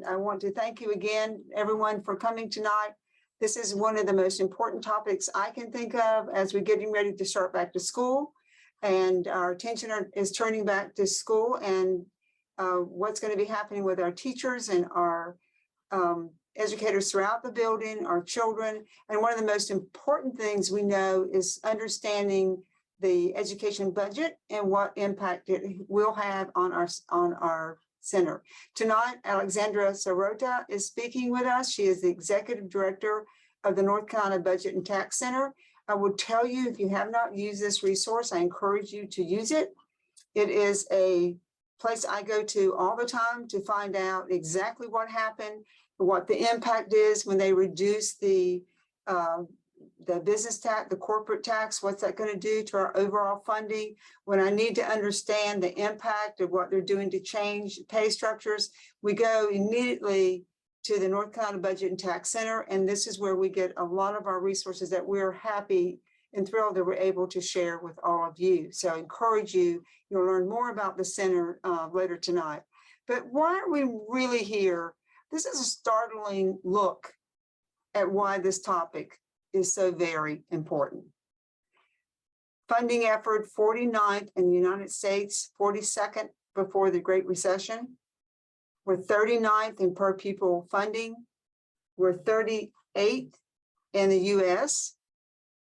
And I want to thank you again, everyone, for coming tonight. This is one of the most important topics I can think of as we're getting ready to start back to school. And our attention is turning back to school and what's going to be happening with our teachers and our educators throughout the building, our children. And one of the most important things we know is understanding the education budget and what impact it will have on our center. Tonight, Alexandra Sirota is speaking with us. She is the executive director of the North Carolina Budget and Tax Center. I will tell you, if you have not used this resource, I encourage you to use it. It is a place I go to all the time to find out exactly what happened, what the impact is when they reduce the business tax, the corporate tax, what's that going to do to our overall funding? When I need to understand the impact of what they're doing to change pay structures, we go immediately to the North Carolina Budget and Tax Center. And this is where we get a lot of our resources that we're happy and thrilled that we're able to share with all of you. So I encourage you, you'll learn more about the center later tonight. But why are we really here? This is a startling look at why this topic is so very important. Funding effort 49th in the United States, 42nd before the Great Recession. We're 39th in per pupil funding. We're 38th in the US.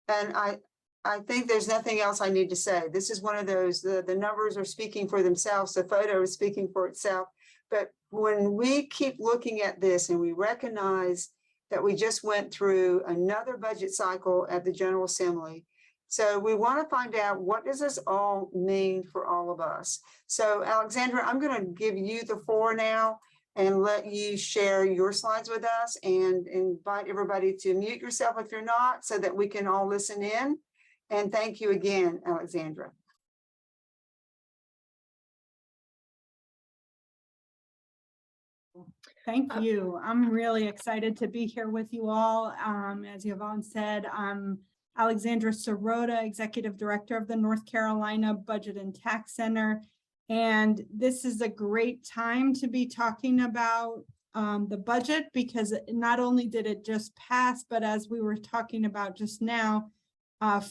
And I think there's nothing else I need to say. This is one of those, the numbers are speaking for themselves. The photo is speaking for itself. But when we keep looking at this and we recognize that we just went through another budget cycle at the General Assembly. So we want to find out, what does this all mean for all of us? So Alexandra, I'm going to give you the floor now and let you share your slides with us and invite everybody to mute yourself if you're not, so that we can all listen in. And thank you again, Alexandra. Thank you. I'm really excited to be here with you all. As Yvonne said, I'm Alexandra Sirota, Executive Director of the North Carolina Budget and Tax Center. And this is a great time to be talking about the budget, because not only did it just pass, but as we were talking about just now,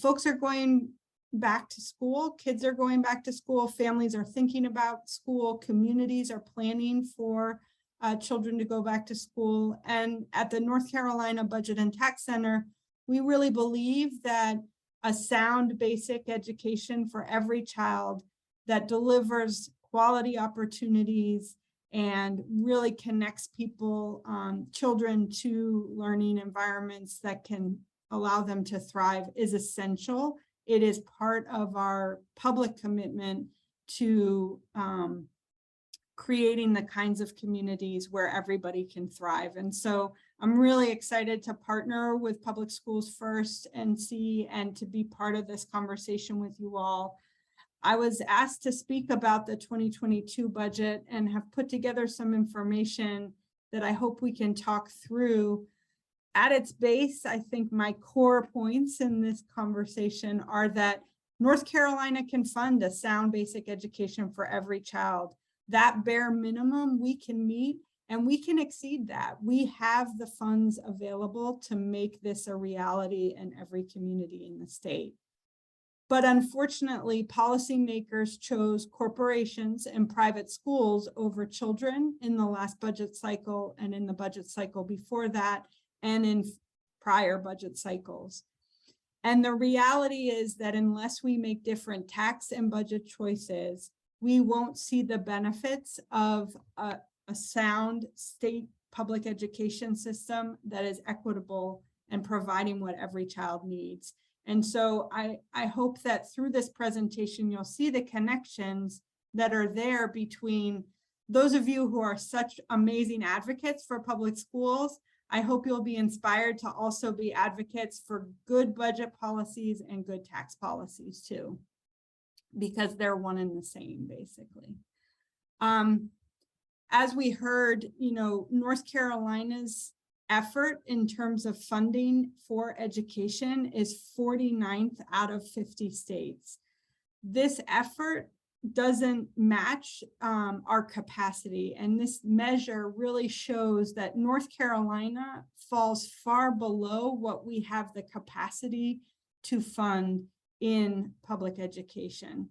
folks are going back to school, kids are going back to school, families are thinking about school, communities are planning for children to go back to school. And at the North Carolina Budget and Tax Center, we really believe that a sound basic education for every child that delivers quality opportunities and really connects people, children, to learning environments that can allow them to thrive is essential. It is part of our public commitment to creating the kinds of communities where everybody can thrive. And so I'm really excited to partner with Public Schools First and to be part of this conversation with you all. I was asked to speak about the 2022 budget and have put together some information that I hope we can talk through. At its base, I think my core points in this conversation are that North Carolina can fund a sound basic education for every child. That bare minimum we can meet, and we can exceed that. We have the funds available to make this a reality in every community in the state. But unfortunately, policymakers chose corporations and private schools over children in the last budget cycle and in the budget cycle before that, and in prior budget cycles. And the reality is that unless we make different tax and budget choices, we won't see the benefits of a sound state public education system that is equitable and providing what every child needs. And so I hope that through this presentation, you'll see the connections that are there between those of you who are such amazing advocates for public schools. I hope you'll be inspired to also be advocates for good budget policies and good tax policies too, because they're one and the same, basically. As we heard, North Carolina's effort in terms of funding for education is 49th out of 50 states. This effort doesn't match our capacity. And this measure really shows that North Carolina falls far below what we have the capacity to fund in public education.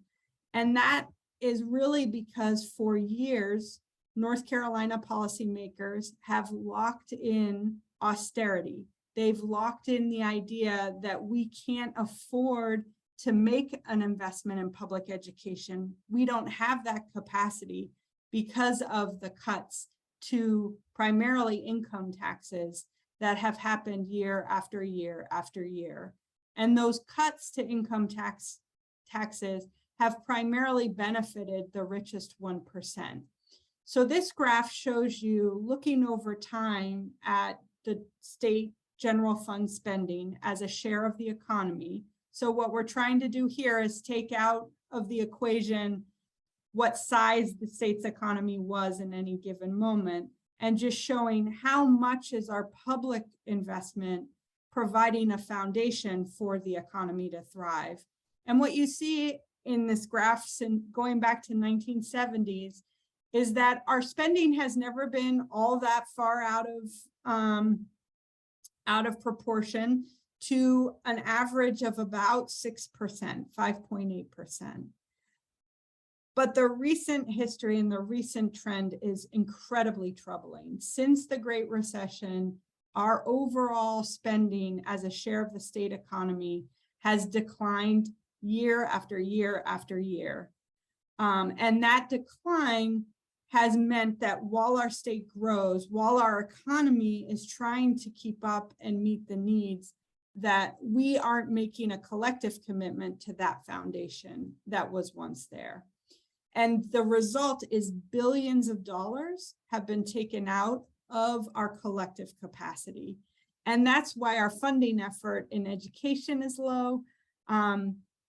And that is really because for years, North Carolina policymakers have locked in austerity. They've locked in the idea that we can't afford to make an investment in public education. We don't have that capacity because of the cuts to primarily income taxes that have happened year after year after year. And those cuts to income taxes have primarily benefited the richest 1%. So this graph shows you, looking over time at the state general fund spending as a share of the economy. So what we're trying to do here is take out of the equation what size the state's economy was in any given moment, and just showing how much is our public investment providing a foundation for the economy to thrive. And what you see in this graph, going back to 1970s, is that our spending has never been all that far out of proportion to an average of about 6%, 5.8%. But the recent history and the recent trend is incredibly troubling. Since the Great Recession, our overall spending as a share of the state economy has declined year after year after year. And that decline has meant that while our state grows, while our economy is trying to keep up and meet the needs, that we aren't making a collective commitment to that foundation that was once there. And the result is billions of dollars have been taken out of our collective capacity. And that's why our funding effort in education is low.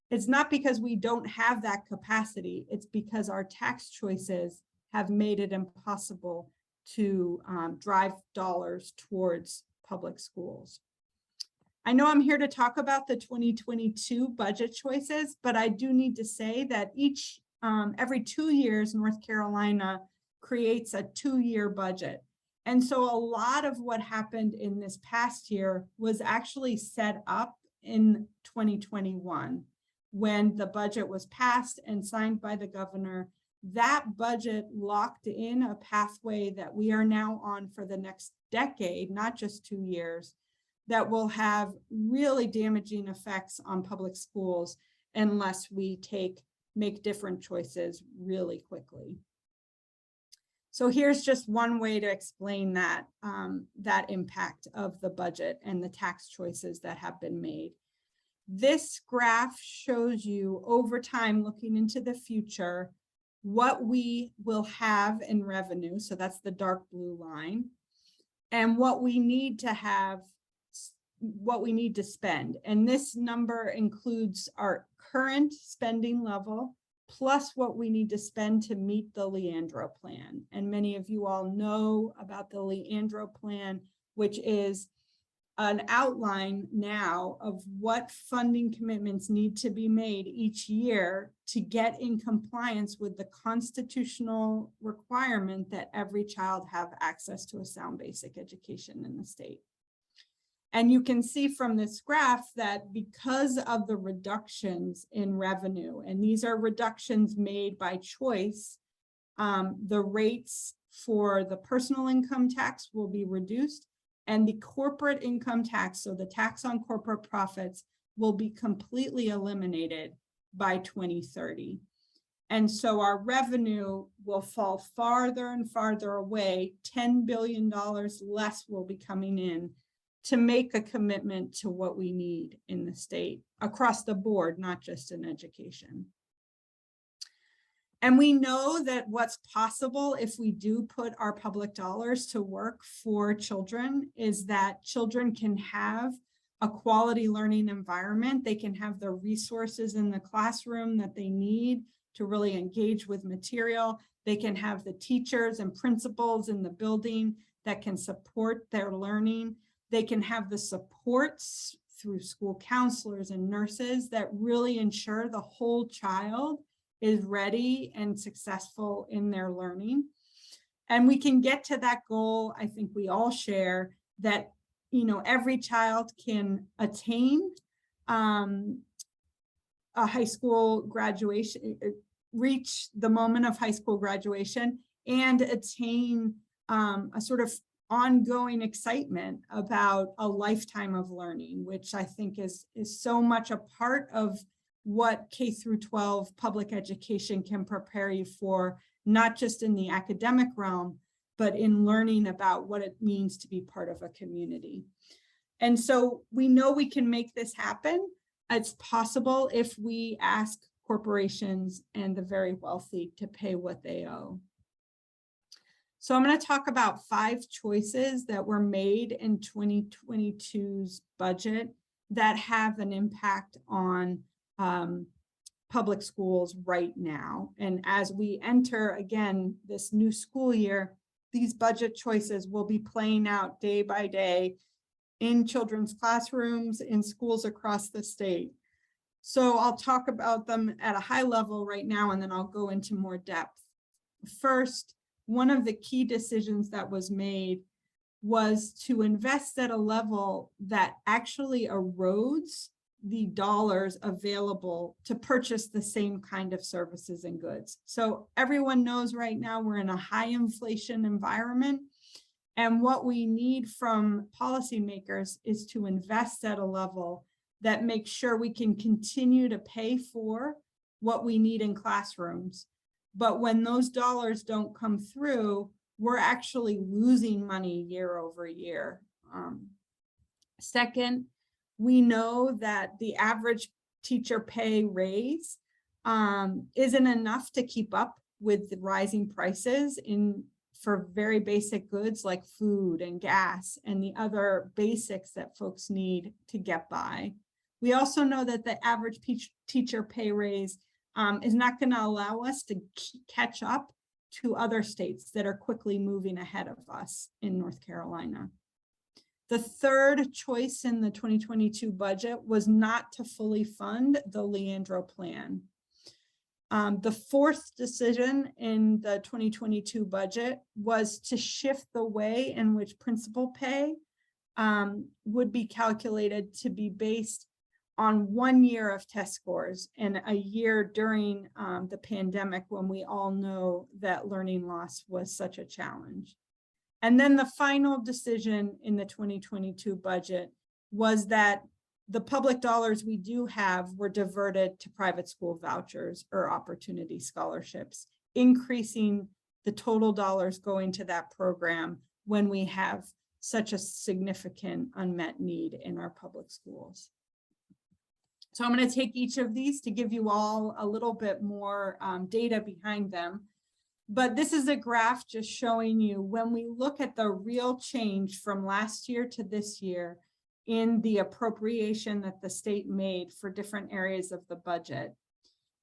It's not because we don't have that capacity, it's because our tax choices have made it impossible to drive dollars towards public schools. I know I'm here to talk about the 2022 budget choices, but I do need to say that every 2 years, North Carolina creates a 2-year budget. And so a lot of what happened in this past year was actually set up in 2021 when the budget was passed and signed by the governor. That budget locked in a pathway that we are now on for the next decade, not just 2 years, that will have really damaging effects on public schools unless we make different choices really quickly. So here's just one way to explain that, that impact of the budget and the tax choices that have been made. This graph shows you over time, looking into the future, what we will have in revenue. So that's the dark blue line, and what we need to have, what we need to spend. And this number includes our current spending level plus what we need to spend to meet the Leandro plan. And many of you all know about the Leandro plan, which is an outline now of what funding commitments need to be made each year to get in compliance with the constitutional requirement that every child have access to a sound basic education in the state. And you can see from this graph that because of the reductions in revenue, and these are reductions made by choice, the rates for the personal income tax will be reduced, and the corporate income tax, so the tax on corporate profits, will be completely eliminated by 2030. And so our revenue will fall farther and farther away. $10 billion less will be coming in to make a commitment to what we need in the state across the board, not just in education. And we know that what's possible if we do put our public dollars to work for children is that children can have a quality learning environment. They can have the resources in the classroom that they need to really engage with material. They can have the teachers and principals in the building that can support their learning. They can have the supports through school counselors and nurses that really ensure the whole child is ready and successful in their learning. And we can get to that goal, I think we all share, that every child can attain a high school graduation, reach the moment of high school graduation, and attain a sort of ongoing excitement about a lifetime of learning, which I think is so much a part of what K through 12 public education can prepare you for, not just in the academic realm, but in learning about what it means to be part of a community. And so we know we can make this happen. It's possible if we ask corporations and the very wealthy to pay what they owe. So I'm going to talk about 5 choices that were made in 2022's budget that have an impact on public schools right now. And as we enter, again, this new school year, these budget choices will be playing out day by day in children's classrooms, in schools across the state. So I'll talk about them at a high level right now, and then I'll go into more depth. First, one of the key decisions that was made was to invest at a level that actually erodes the dollars available to purchase the same kind of services and goods. So everyone knows right now we're in a high inflation environment. And what we need from policymakers is to invest at a level that makes sure we can continue to pay for what we need in classrooms. But when those dollars don't come through, we're actually losing money year over year. Second, we know that the average teacher pay raise isn't enough to keep up with the rising prices for very basic goods like food and gas and the other basics that folks need to get by. We also know that the average teacher pay raise is not going to allow us to catch up to other states that are quickly moving ahead of us in North Carolina. The third choice in the 2022 budget was not to fully fund the Leandro plan. The fourth decision in the 2022 budget was to shift the way in which principal pay would be calculated to be based on 1 year of test scores and a year during the pandemic, when we all know that learning loss was such a challenge. And then the final decision in the 2022 budget was that the public dollars we do have were diverted to private school vouchers or opportunity scholarships, increasing the total dollars going to that program when we have such a significant unmet need in our public schools. So I'm going to take each of these to give you all a little bit more data behind them. But this is a graph just showing you when we look at the real change from last year to this year in the appropriation that the state made for different areas of the budget.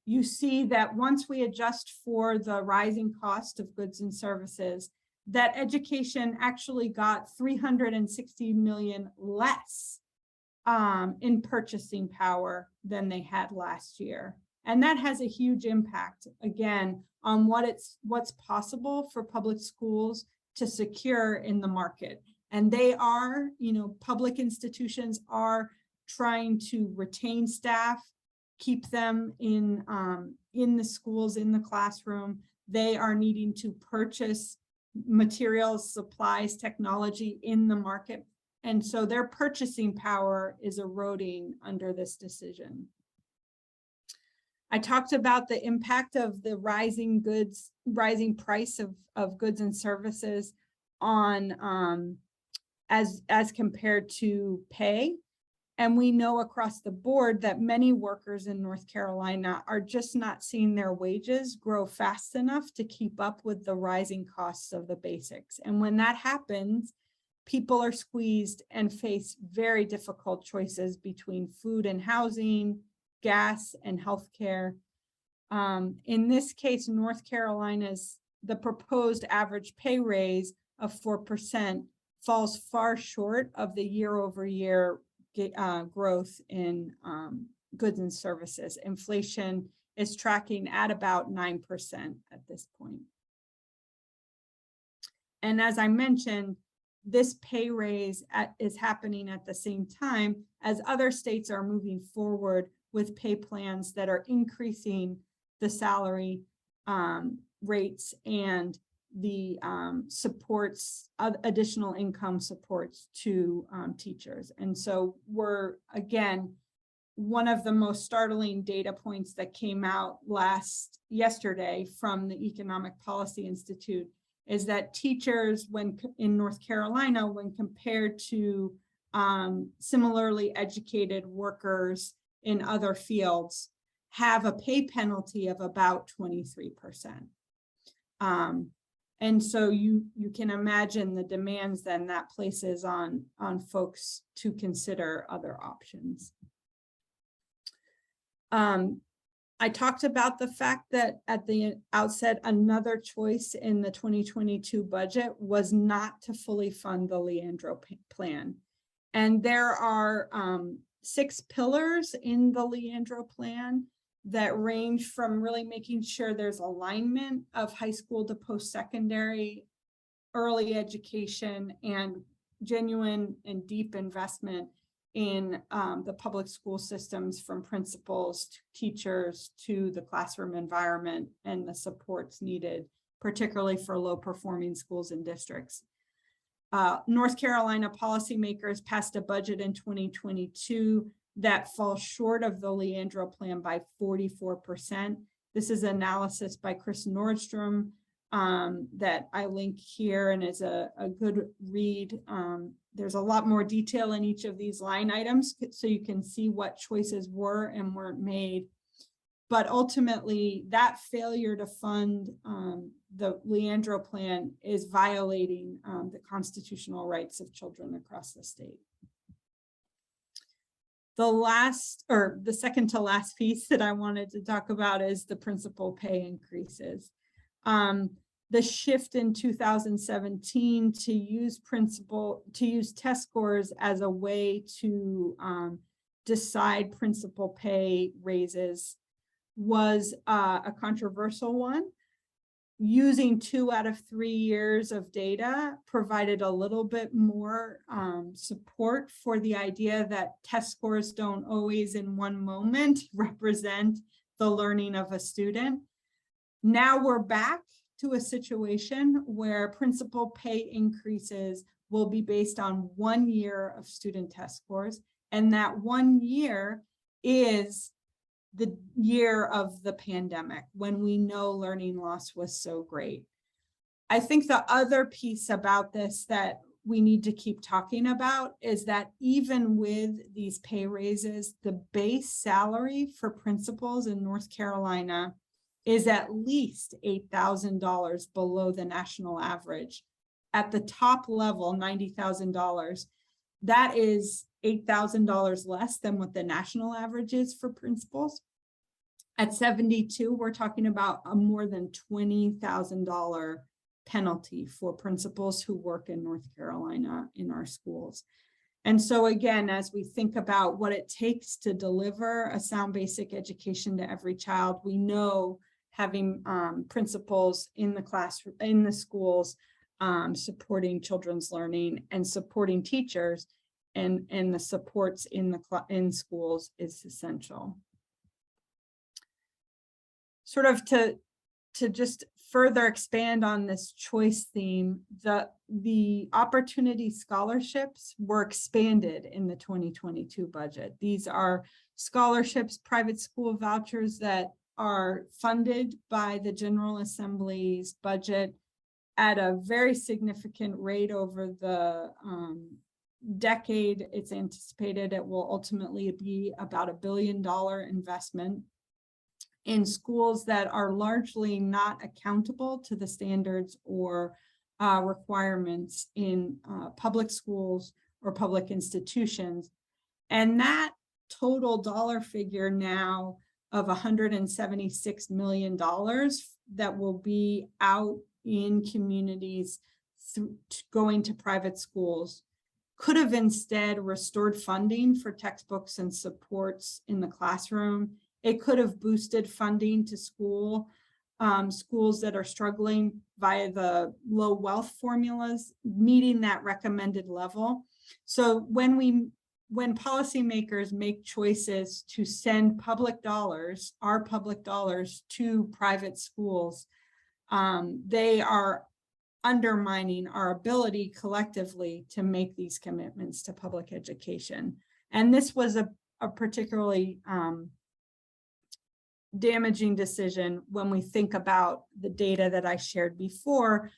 You see that once we adjust for the rising cost of goods and services, that education actually got $360 million less in purchasing power than they had last year. And that has a huge impact, again, on what's possible for public schools to secure in the market. And they are, public institutions are trying to retain staff, keep them in the schools, in the classroom. They are needing to purchase materials, supplies, technology in the market. And so their purchasing power is eroding under this decision. I talked about the impact of the rising price of goods and services on as compared to pay. And we know across the board that many workers in North Carolina are just not seeing their wages grow fast enough to keep up with the rising costs of the basics. And when that happens, people are squeezed and face very difficult choices between food and housing, gas and healthcare. In this case, North Carolina's, the proposed average pay raise of 4% falls far short of the year-over-year growth in goods and services. Inflation is tracking at about 9% at this point. And as I mentioned, this pay raise is happening at the same time as other states are moving forward with pay plans that are increasing the salary rates and the supports, additional income supports to teachers. And so we're, again, one of the most startling data points that came out yesterday from the Economic Policy Institute is that teachers, when in North Carolina, when compared to similarly educated workers in other fields, have a pay penalty of about 23%. And so you can imagine the demands then that places on folks to consider other options. I talked about the fact that at the outset, another choice in the 2022 budget was not to fully fund the Leandro plan. And there are 6 pillars in the Leandro plan that range from really making sure there's alignment of high school to post-secondary, early education, and genuine and deep investment in the public school systems, from principals to teachers to the classroom environment and the supports needed, particularly for low-performing schools and districts. North Carolina policymakers passed a budget in 2022 that falls short of the Leandro plan by 44%. This is analysis by Chris Nordstrom that I link here and is a good read. There's a lot more detail in each of these line items, so you can see what choices were and weren't made. But ultimately, that failure to fund the Leandro plan is violating the constitutional rights of children across the state. The second to last piece that I wanted to talk about is the principal pay increases. The shift in 2017 to use test scores as a way to decide principal pay raises was a controversial one. Using 2 out of 3 years of data provided a little bit more support for the idea that test scores don't always in one moment represent the learning of a student. Now we're back to a situation where principal pay increases will be based on 1 year of student test scores, and that 1 year is the year of the pandemic, when we know learning loss was so great. I think the other piece about this that we need to keep talking about is that even with these pay raises, the base salary for principals in North Carolina is at least $8,000 below the national average. At the top level, $90,000, that is $8,000 less than what the national average is for principals. At 72, we're talking about a more than $20,000 penalty for principals who work in North Carolina in our schools. And so again, as we think about what it takes to deliver a sound basic education to every child, we know having principals in the classroom, in the schools, supporting children's learning and supporting teachers and the supports in schools is essential. Sort of to just further expand on this choice theme, the opportunity scholarships were expanded in the 2022 budget. These are scholarships, private school vouchers that are funded by the General Assembly's budget at a very significant rate over the decade. It's anticipated it will ultimately be about $1 billion investment in schools that are largely not accountable to the standards or requirements in public schools or public institutions. And that total dollar figure now of $176 million that will be out in communities going to private schools could have instead restored funding for textbooks and supports in the classroom. It could have boosted funding to schools that are struggling via the low wealth formulas, meeting that recommended level. So when policymakers make choices to send public dollars, our public dollars, to private schools, they are undermining our ability collectively to make these commitments to public education. And this was a particularly damaging decision when we think about the data that I shared before.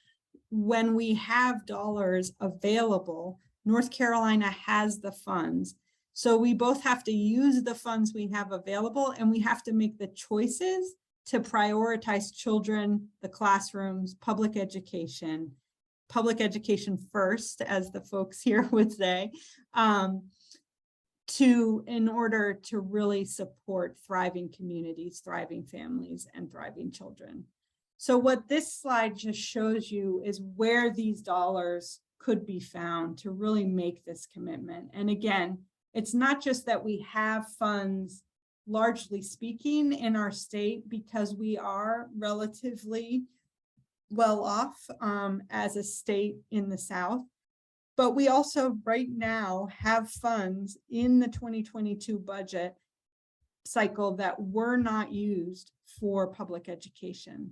When we have dollars available, North Carolina has the funds. So we both have to use the funds we have available, and we have to make the choices to prioritize children, the classrooms, public education first, as the folks here would say, in order to really support thriving communities, thriving families, and thriving children. So what this slide just shows you is where these dollars could be found to really make this commitment. And again, it's not just that we have funds, largely speaking, in our state, because we are relatively well off as a state in the South, but we also right now have funds in the 2022 budget cycle that were not used for public education.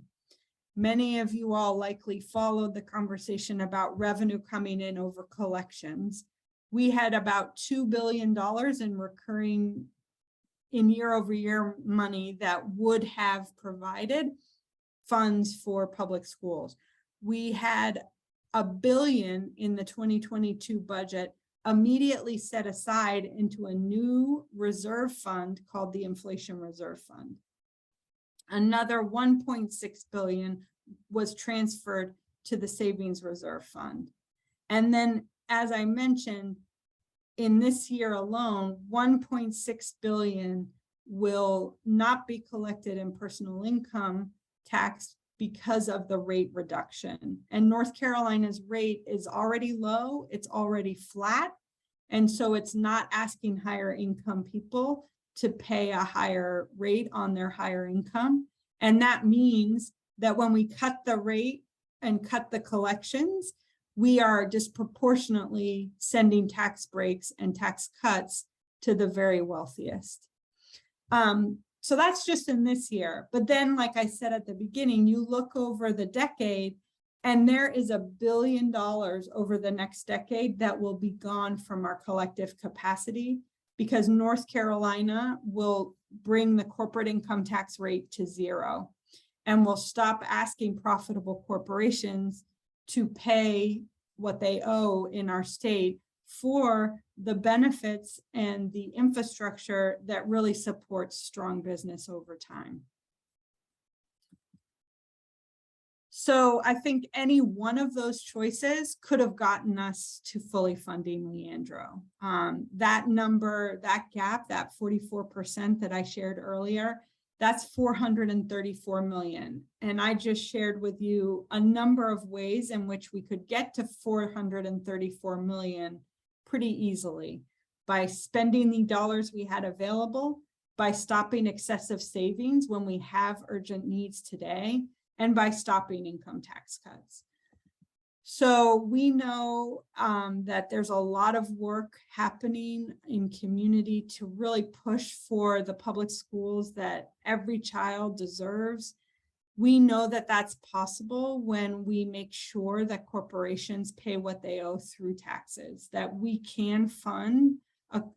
Many of you all likely followed the conversation about revenue coming in over collections. We had about $2 billion in recurring in year-over-year money that would have provided funds for public schools. We had $1 billion in the 2022 budget immediately set aside into a new reserve fund called the Inflation Reserve Fund. Another $1.6 billion was transferred to the Savings Reserve Fund. And then, as I mentioned, in this year alone, $1.6 billion will not be collected in personal income tax because of the rate reduction. And North Carolina's rate is already low, it's already flat. And so it's not asking higher income people to pay a higher rate on their higher income. And that means that when we cut the rate and cut the collections, we are disproportionately sending tax breaks and tax cuts to the very wealthiest. So that's just in this year. But then, like I said at the beginning, you look over the decade, and there is $1 billion over the next decade that will be gone from our collective capacity, because North Carolina will bring the corporate income tax rate to 0, and will stop asking profitable corporations to pay what they owe in our state for the benefits and the infrastructure that really supports strong business over time. So I think any one of those choices could have gotten us to fully funding Leandro. That number, that gap, that 44% that I shared earlier, that's $434 million. And I just shared with you a number of ways in which we could get to $434 million pretty easily, by spending the dollars we had available, by stopping excessive savings when we have urgent needs today, and by stopping income tax cuts. So we know that there's a lot of work happening in community to really push for the public schools that every child deserves. We know that that's possible when we make sure that corporations pay what they owe through taxes, that we can fund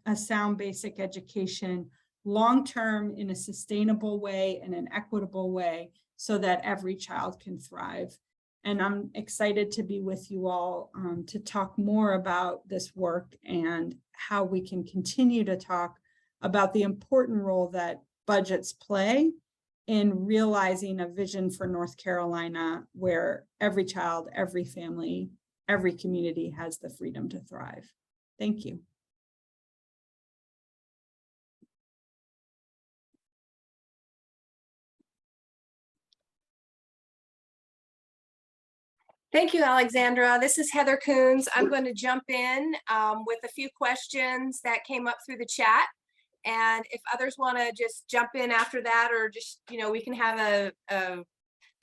a sound basic education long-term in a sustainable way and an equitable way, so that every child can thrive. And I'm excited to be with you all to talk more about this work and how we can continue to talk about the important role that budgets play in realizing a vision for North Carolina where every child, every family, every community has the freedom to thrive. Thank you. Thank you, Alexandra. This is Heather Coons. I'm going to jump in with a few questions that came up through the chat. And if others want to just jump in after that, or just, we can have a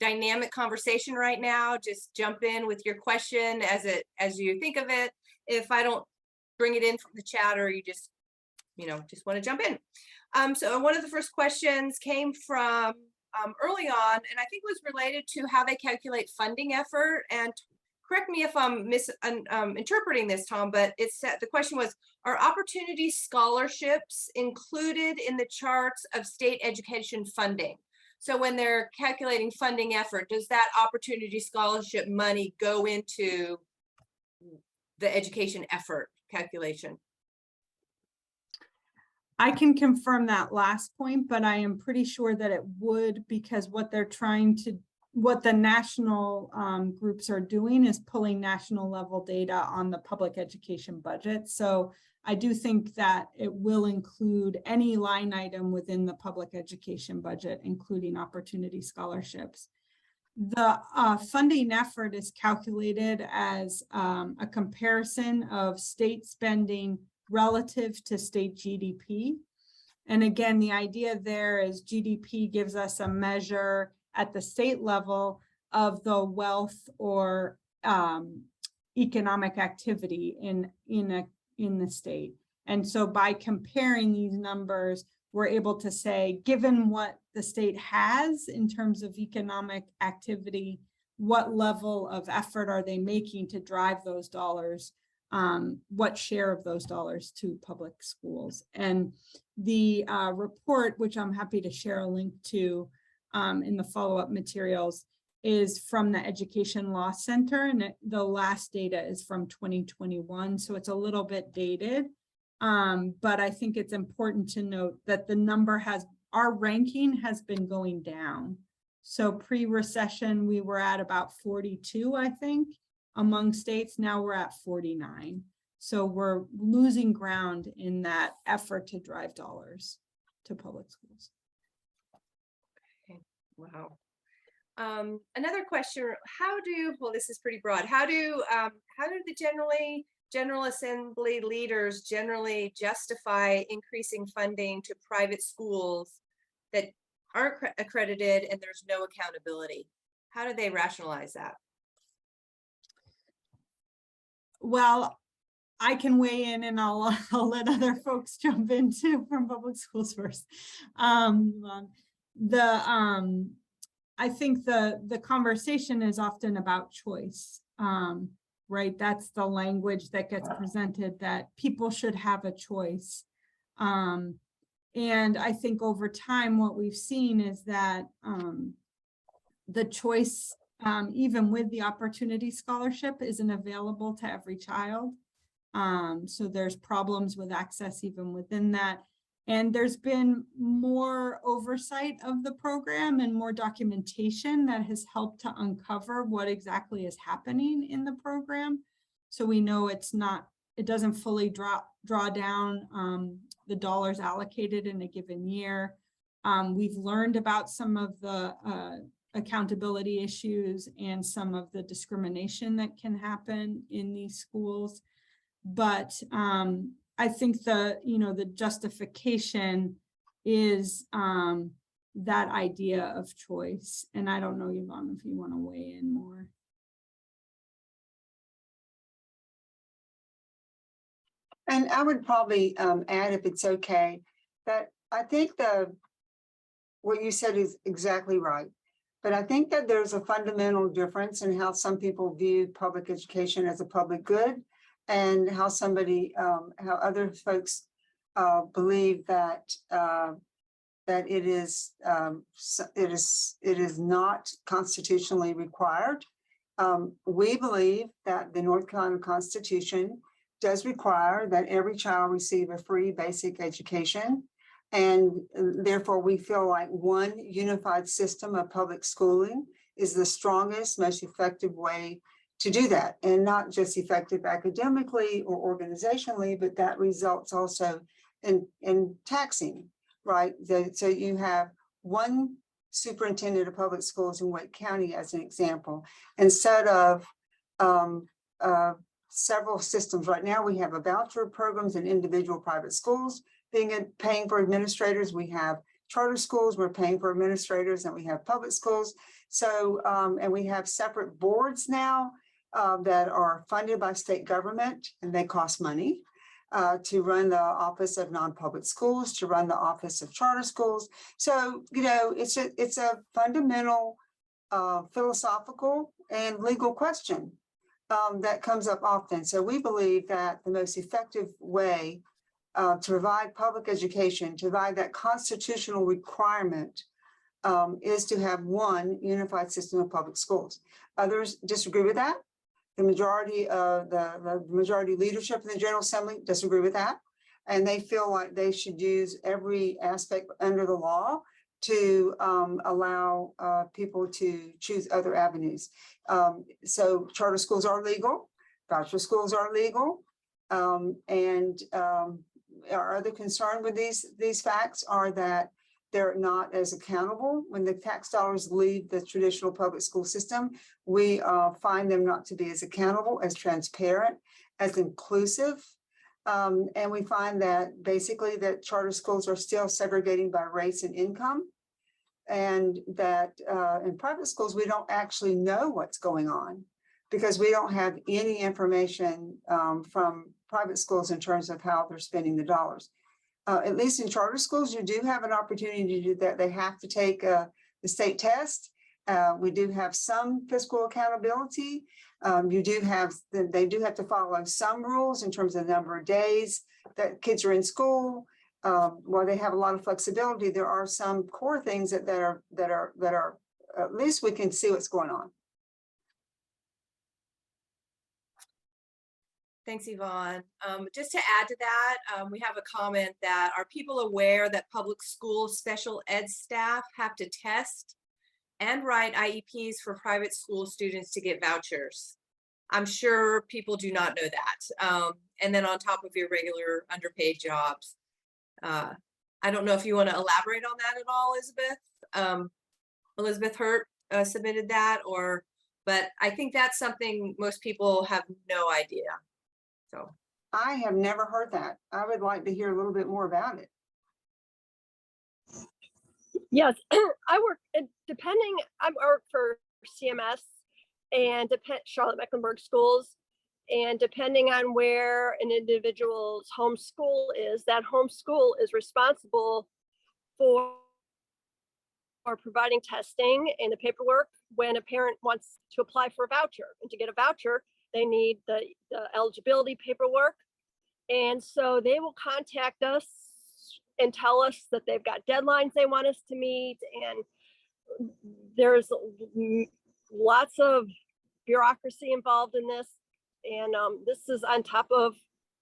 dynamic conversation right now. Just jump in with your question as you think of it. If I don't bring it in from the chat, or you just want to jump in. So one of the first questions came from early on, and I think was related to how they calculate funding effort. And correct me if I'm interpreting this, Tom, but the question was, are opportunity scholarships included in the charts of state education funding? So when they're calculating funding effort, does that opportunity scholarship money go into the education effort calculation? I can confirm that last point, but I am pretty sure that it would, because what the national groups are doing is pulling national level data on the public education budget. So I do think that it will include any line item within the public education budget, including opportunity scholarships. The funding effort is calculated as a comparison of state spending relative to state GDP. And again, the idea there is GDP gives us a measure at the state level of the wealth or economic activity in the state. And so by comparing these numbers, we're able to say, given what the state has in terms of economic activity, what level of effort are they making to drive those dollars? What share of those dollars to public schools? And the report, which I'm happy to share a link to in the follow-up materials, is from the Education Law Center, and the last data is from 2021, so it's a little bit dated. But I think it's important to note that the number our ranking has been going down. So pre-recession, we were at about 42, I think, among states. Now we're at 49. So we're losing ground in that effort to drive dollars to public schools. Okay. Wow. Another question, well, this is pretty broad. How do the General Assembly leaders generally justify increasing funding to private schools that aren't accredited and there's no accountability? How do they rationalize that? Well, I can weigh in, and I'll let other folks jump in too from public schools first. I think the conversation is often about choice, right? That's the language that gets presented, that people should have a choice. And I think over time, what we've seen is that the choice, even with the opportunity scholarship, isn't available to every child. So there's problems with access even within that. And there's been more oversight of the program and more documentation that has helped to uncover what exactly is happening in the program. So we know it doesn't fully draw down the dollars allocated in a given year. We've learned about some of the accountability issues and some of the discrimination that can happen in these schools. But I think the justification is that idea of choice. And I don't know, Yvonne, if you want to weigh in more. And I would probably add, if it's okay, that I think what you said is exactly right. But I think that there's a fundamental difference in how some people view public education as a public good, and how how other folks believe that it is not constitutionally required. We believe that the North Carolina Constitution does require that every child receive a free basic education. And therefore, we feel like one unified system of public schooling is the strongest, most effective way to do that, and not just effective academically or organizationally, but that results also in taxing, right? So you have one superintendent of public schools in Wake County, as an example, instead of several systems. Right now, we have a voucher programs in individual private schools. paying for administrators. We have charter schools, we're paying for administrators, and we have public schools. So, and we have separate boards now that are funded by state government, and they cost money to run the Office of Non-Public Schools, to run the Office of Charter Schools. So, you know, it's a fundamental philosophical and legal question that comes up often. So we believe that the most effective way to provide public education, to provide that constitutional requirement, is to have one unified system of public schools. Others disagree with that. The majority of the majority leadership in the General Assembly disagree with that. And they feel like they should use every aspect under the law to allow people to choose other avenues. So charter schools are legal, voucher schools are legal, and our other concern with these facts are that they're not as accountable. When the tax dollars leave the traditional public school system, we find them not to be as accountable, as transparent, as inclusive. And we find that basically that charter schools are still segregating by race and income. And that in private schools, we don't actually know what's going on because we don't have any information from private schools in terms of how they're spending the dollars. At least in charter schools, you do have an opportunity to do that. They have to take the state test. We do have some fiscal accountability. They do have to follow some rules in terms of the number of days that kids are in school. While they have a lot of flexibility, there are some core things that are at least we can see what's going on. Thanks, Yvonne. Just to add to that, we have a comment that are people aware that public school special ed staff have to test and write IEPs for private school students to get vouchers? I'm sure people do not know that. And then on top of your regular underpaid jobs. I don't know if you want to elaborate on that at all, Elizabeth. Elizabeth Hurt submitted that, but I think that's something most people have no idea. So I have never heard that. I would like to hear a little bit more about it. Yes, I work for CMS and Charlotte Mecklenburg Schools. And depending on where an individual's home school is, that home school is responsible for providing testing and the paperwork when a parent wants to apply for a voucher. And to get a voucher, they need the eligibility paperwork. And so they will contact us and tell us that they've got deadlines they want us to meet. And there's lots of bureaucracy involved in this. And this is on top of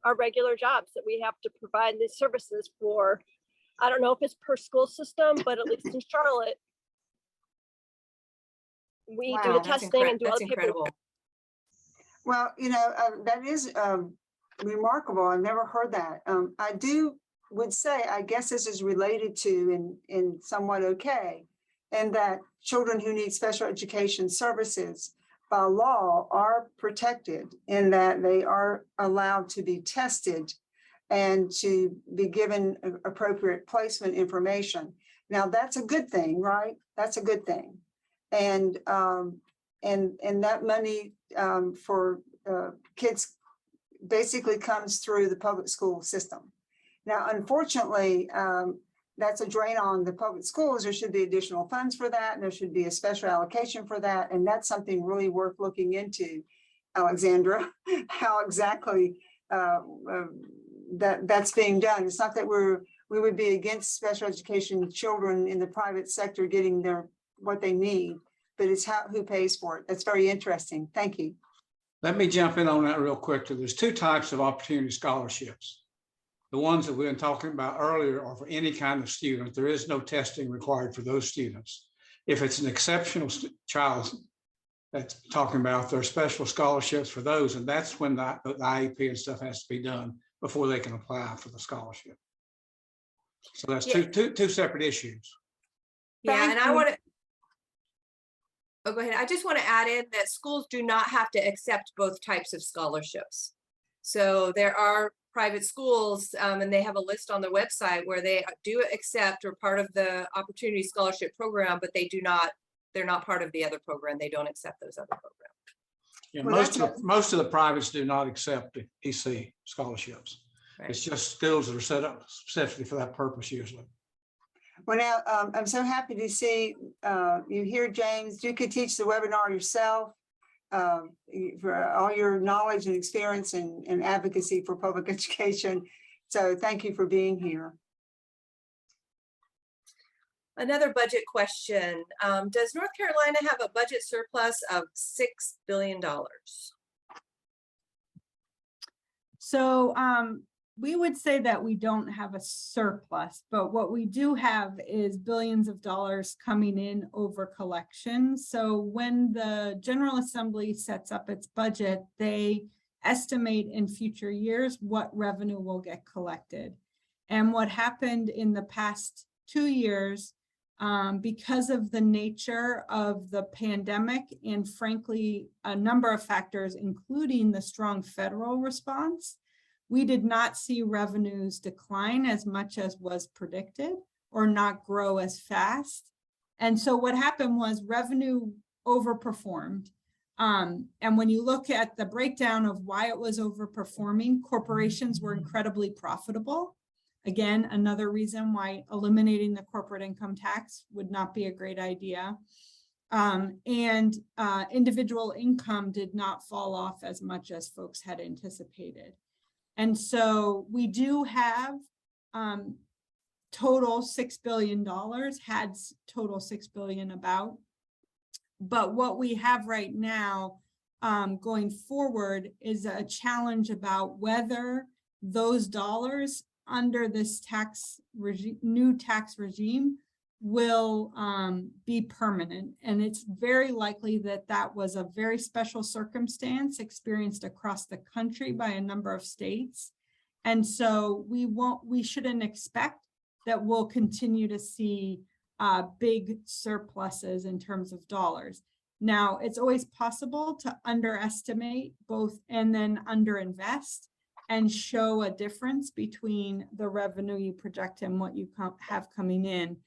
our regular jobs that we have to provide these services for. I don't know if it's per school system, but at least in Charlotte, we do the testing and do all the paperwork. Well, you know, that is remarkable. I've never heard that. I would say, I guess this is related to in somewhat okay, and that children who need special education services by law are protected in that they are allowed to be tested and to be given appropriate placement information. Now that's a good thing, right? That's a good thing. And that money for kids basically comes through the public school system. Now, unfortunately, that's a drain on the public schools. There should be additional funds for that, and there should be a special allocation for that. And that's something really worth looking into, Alexandra, how exactly that's being done. It's not that we would be against special education children in the private sector getting what they need, but it's who pays for it. That's very interesting. Thank you. Let me jump in on that real quickly. There's two types of opportunity scholarships. The ones that we've been talking about earlier are for any kind of student. There is no testing required for those students. If it's an exceptional child that's talking about, there are special scholarships for those, and that's when the IEP and stuff has to be done before they can apply for the scholarship. So that's two separate issues. Yeah, and I want to. Oh, go ahead. I just want to add in that schools do not have to accept both types of scholarships. So there are private schools, and they have a list on their website where they do accept or part of the Opportunity Scholarship Program, but they're not part of the other program. They don't accept those other programs. Yeah, Well, most of the privates do not accept the EC scholarships. Right. It's just schools that are set up specifically for that purpose usually. Well, now, I'm so happy to see you here, James. You could teach the webinar yourself for all your knowledge and experience and advocacy for public education. So thank you for being here. Another budget question. Does North Carolina have a budget surplus of $6 billion? So we would say that we don't have a surplus, but what we do have is billions of dollars coming in over collections. So when the General Assembly sets up its budget, they estimate in future years what revenue will get collected. And what happened in the past 2 years, because of the nature of the pandemic and frankly, a number of factors, including the strong federal response, we did not see revenues decline as much as was predicted or not grow as fast. And so what happened was revenue overperformed. And when you look at the breakdown of why it was overperforming, corporations were incredibly profitable. Again, another reason why eliminating the corporate income tax would not be a great idea. Individual income did not fall off as much as folks had anticipated. And so we do have total $6 billion, had total $6 billion about. But what we have right now going forward is a challenge about whether those dollars under this new tax regime will be permanent. And it's very likely that that was a very special circumstance experienced across the country by a number of states. And so we shouldn't expect that we'll continue to see big surpluses in terms of dollars. Now, it's always possible to underestimate both and then underinvest and show a difference between the revenue you project and what you have coming in.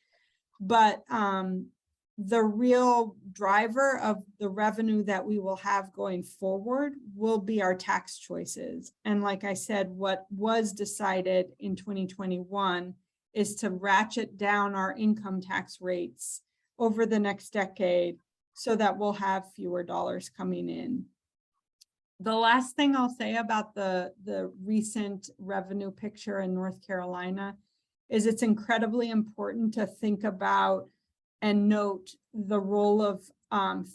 But the real driver of the revenue that we will have going forward will be our tax choices. And like I said, what was decided in 2021 is to ratchet down our income tax rates over the next decade so that we'll have fewer dollars coming in. The last thing I'll say about the recent revenue picture in North Carolina is it's incredibly important to think about and note the role of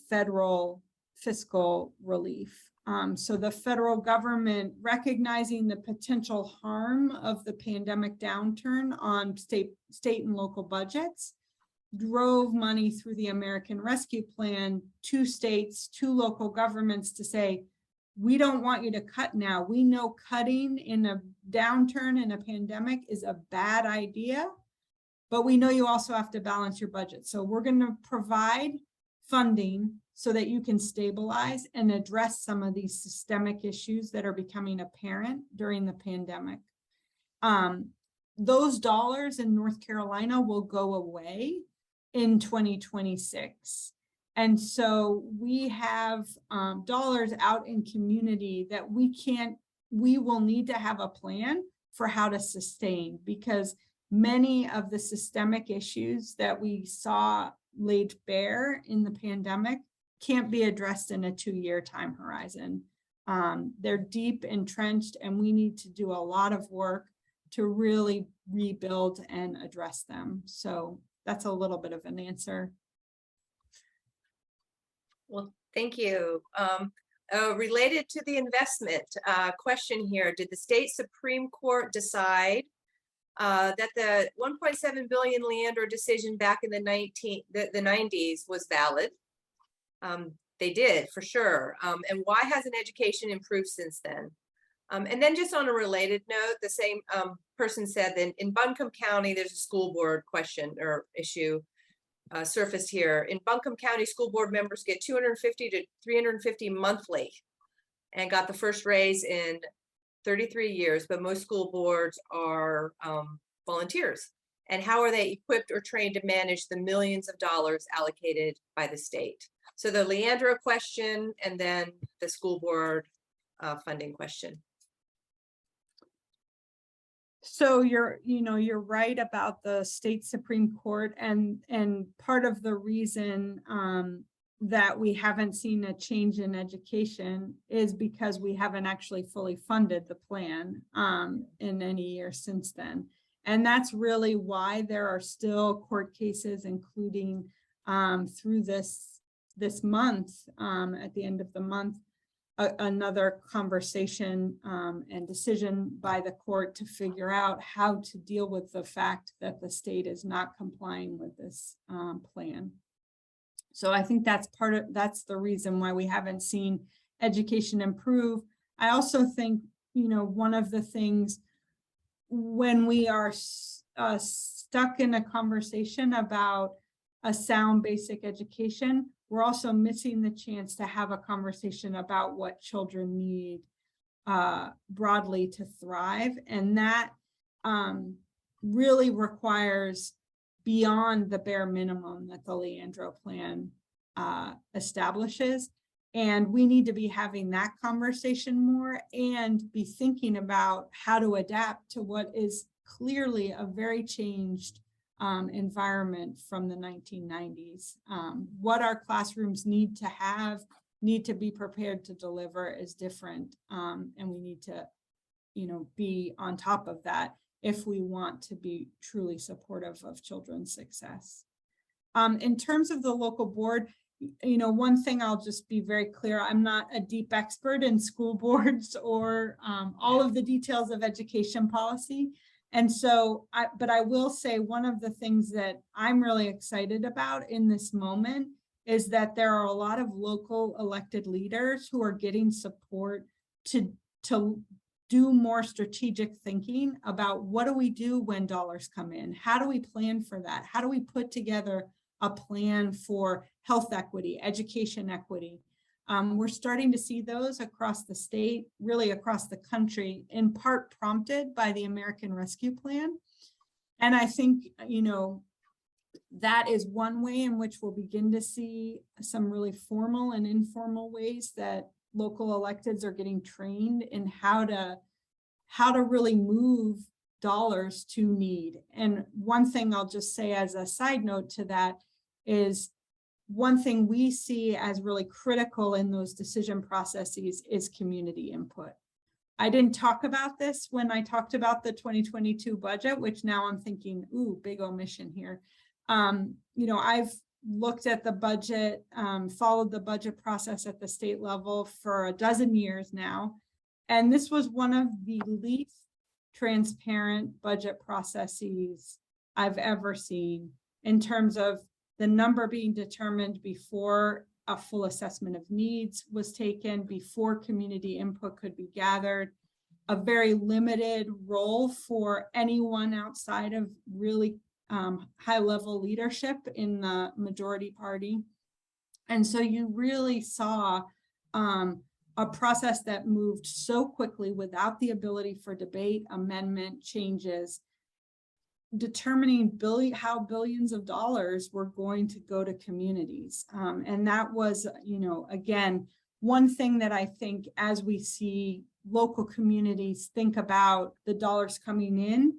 federal fiscal relief. So the federal government, recognizing the potential harm of the pandemic downturn on state and local budgets, drove money through the American Rescue Plan to states, to local governments to say, we don't want you to cut now. We know cutting in a downturn in a pandemic is a bad idea, but we know you also have to balance your budget. So we're going to provide funding so that you can stabilize and address some of these systemic issues that are becoming apparent during the pandemic. Those dollars in North Carolina will go away in 2026. And so we have dollars out in community that we will need to have a plan for how to sustain, because many of the systemic issues that we saw laid bare in the pandemic can't be addressed in a 2-year time horizon. They're deep entrenched, and we need to do a lot of work to really rebuild and address them. So that's a little bit of an answer. Well, thank you. Related to the investment question here, did the state Supreme Court decide that the $1.7 billion Leander decision back in the 90s was valid? They did, for sure. And why hasn't education improved since then? And then just on a related note, the same person said that in Buncombe County, there's a school board question or issue surfaced here. In Buncombe County, school board members get $250 to $350 monthly and got the first raise in 33 years, but most school boards are volunteers. And how are they equipped or trained to manage the millions of dollars allocated by the state? So the Leandra question, and then the school board funding question. So you're right about the state Supreme Court, and part of the reason that we haven't seen a change in education is because we haven't actually fully funded the plan in any year since then. And that's really why there are still court cases, including through this month, at the end of the month, another conversation and decision by the court to figure out how to deal with the fact that the state is not complying with this plan. So I think that's the reason why we haven't seen education improve. I also think, one of the things when we are stuck in a conversation about a sound basic education, we're also missing the chance to have a conversation about what children need broadly to thrive. And that really requires beyond the bare minimum that the Leandro plan establishes. And we need to be having that conversation more and be thinking about how to adapt to what is clearly a very changed environment from the 1990s. What our classrooms need to be prepared to deliver is different. And we need to, be on top of that if we want to be truly supportive of children's success. In terms of the local board, one thing I'll just be very clear, I'm not a deep expert in school boards or all of the details of education policy. And so, but I will say one of the things that I'm really excited about in this moment is that there are a lot of local elected leaders who are getting support to do more strategic thinking about what do we do when dollars come in? How do we plan for that? How do we put together a plan for health equity, education equity? We're starting to see those across the state, really across the country, in part prompted by the American Rescue Plan. And I think, that is one way in which we'll begin to see some really formal and informal ways that local electeds are getting trained in how to really move dollars to need. And one thing I'll just say as a side note to that is one thing we see as really critical in those decision processes is community input. I didn't talk about this when I talked about the 2022 budget, which now I'm thinking, ooh, big omission here. I've looked at the budget, followed the budget process at the state level for a dozen years now. And this was one of the least transparent budget processes I've ever seen in terms of the number being determined before a full assessment of needs was taken, before community input could be gathered, a very limited role for anyone outside of really high-level leadership in the majority party. And so you really saw a process that moved so quickly without the ability for debate, amendment, changes, determining how billions of dollars were going to go to communities. And that was, again, one thing that I think as we see local communities think about the dollars coming in,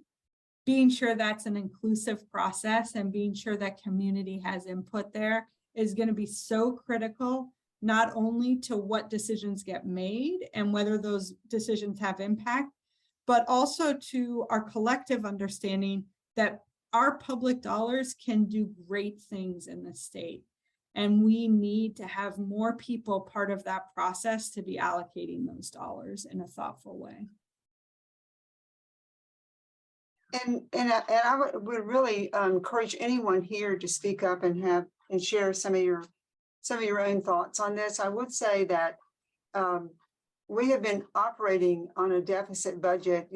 being sure that's an inclusive process and being sure that community has input there is going to be so critical, not only to what decisions get made and whether those decisions have impact, but also to our collective understanding that our public dollars can do great things in the state. And we need to have more people part of that process to be allocating those dollars in a thoughtful way. And I would really encourage anyone here to speak up and share some of your own thoughts on this. I would say that we have been operating on a deficit budget,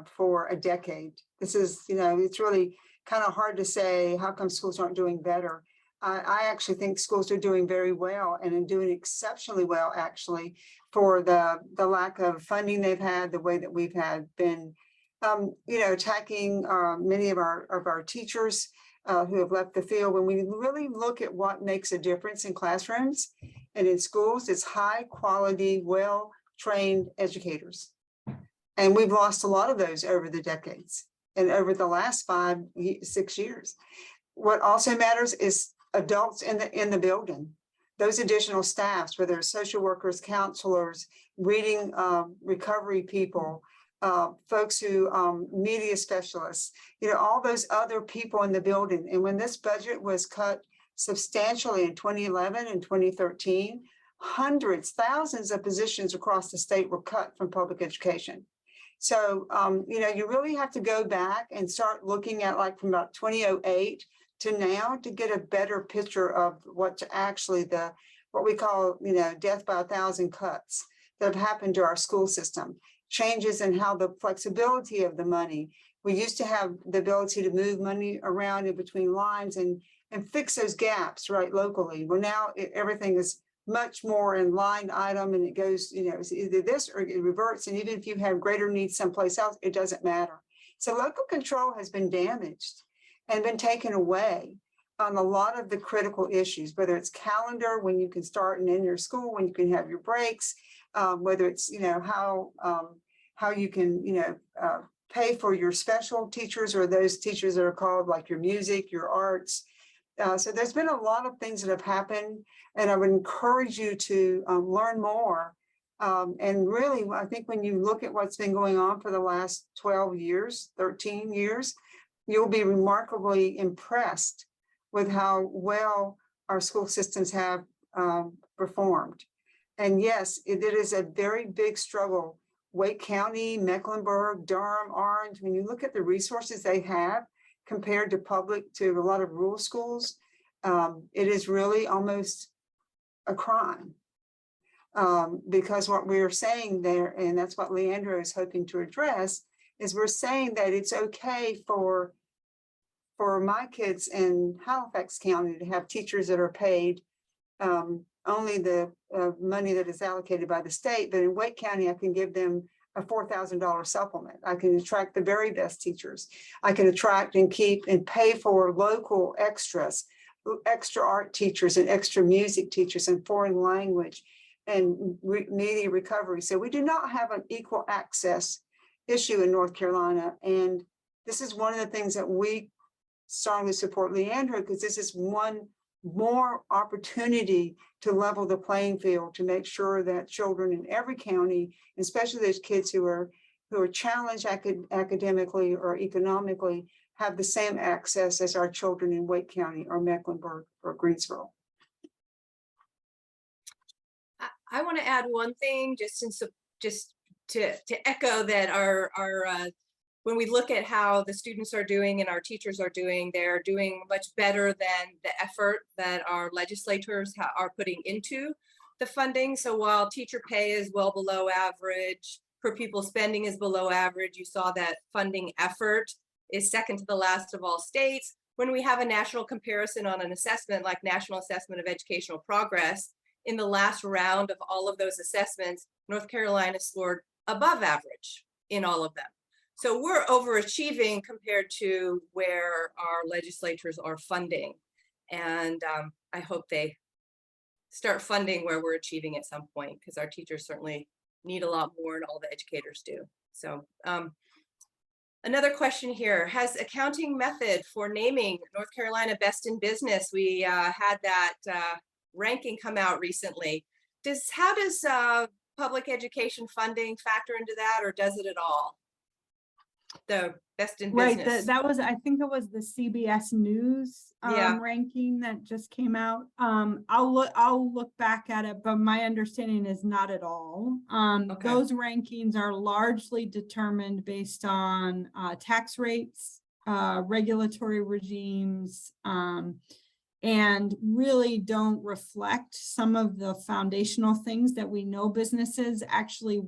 for a decade. This is, it's really kind of hard to say how come schools aren't doing better. I actually think schools are doing very well and are doing exceptionally well, actually, for the lack of funding they've had, the way that we've had been, attacking many of our teachers who have left the field. When we really look at what makes a difference in classrooms and in schools, it's high quality, well-trained educators. And we've lost a lot of those over the decades and over the last 5-6 years. What also matters is adults in the building, those additional staffs, whether it's social workers, counselors, reading recovery people, folks who media specialists, all those other people in the building. And when this budget was cut substantially in 2011 and 2013, hundreds, thousands of positions across the state were cut from public education. So, you really have to go back and start looking at, like, from about 2008 to now to get a better picture of what's actually what we call, death by 1,000 cuts that have happened to our school system. Changes in how the flexibility of the money. We used to have the ability to move money around in between lines and fix those gaps right locally. Well, now everything is much more in line item, and it goes, it's either this or it reverts. And even if you have greater needs someplace else, it doesn't matter. So local control has been damaged and been taken away on a lot of the critical issues, whether it's calendar, when you can start and end your school, when you can have your breaks, whether it's, how you can, pay for your special teachers or those teachers that are called like your music, your arts. So there's been a lot of things that have happened, and I would encourage you to learn more. And really, I think when you look at what's been going on for the last 12 years, 13 years, you'll be remarkably impressed with how well our school systems have performed. And yes, it is a very big struggle. Wake County, Mecklenburg, Durham, Orange, when you look at the resources they have compared to a lot of rural schools, it is really almost a crime. Because what we're saying there, and that's what Leandro is hoping to address, is we're saying that it's okay for my kids in Halifax County to have teachers that are paid only the money that is allocated by the state, but in Wake County, I can give them a $4,000 supplement. I can attract the very best teachers. I can attract and keep and pay for local extras, extra art teachers and extra music teachers and foreign language and media recovery. So we do not have an equal access issue in North Carolina. And this is one of the things that we strongly support Leandro, because this is one more opportunity to level the playing field, to make sure that children in every county, especially those kids who are challenged academically or economically, have the same access as our children in Wake County or Mecklenburg or Greensboro. I want to add one thing, just to echo that our when we look at how the students are doing and our teachers are doing, they're doing much better than the effort that our legislators are putting into the funding. So while teacher pay is well below average, per pupil spending is below average, you saw that funding effort is second to the last of all states. When we have a national comparison on an assessment like National Assessment of Educational Progress, in the last round of all of those assessments, North Carolina scored above average in all of them. So we're overachieving compared to where our legislators are funding. And I hope they start funding where we're achieving at some point, because our teachers certainly need a lot more and all the educators do. So another question here, has accounting method for naming North Carolina Best in Business? We had that ranking come out recently. How does public education funding factor into that, or does it at all? The best in business. Right, that was, I think it was the CBS News Yeah. ranking that just came out. I'll look back at it, but my understanding is not at all. Okay. Those rankings are largely determined based on tax rates, regulatory regimes, and really don't reflect some of the foundational things that we know businesses actually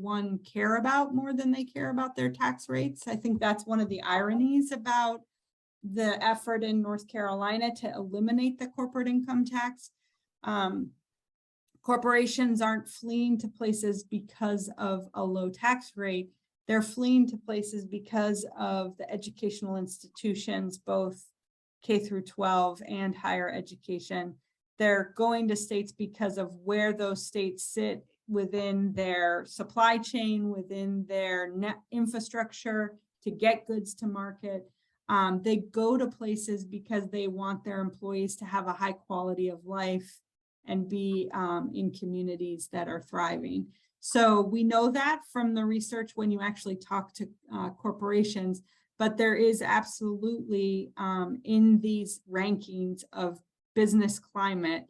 care about more than they care about their tax rates. I think that's one of the ironies about the effort in North Carolina to eliminate the corporate income tax. Corporations aren't fleeing to places because of a low tax rate. They're fleeing to places because of the educational institutions, both K through 12 and higher education. They're going to states because of where those states sit within their supply chain, within their net infrastructure to get goods to market. They go to places because they want their employees to have a high quality of life and be in communities that are thriving. So we know that from the research when you actually talk to corporations, but there is absolutely in these rankings of business climate,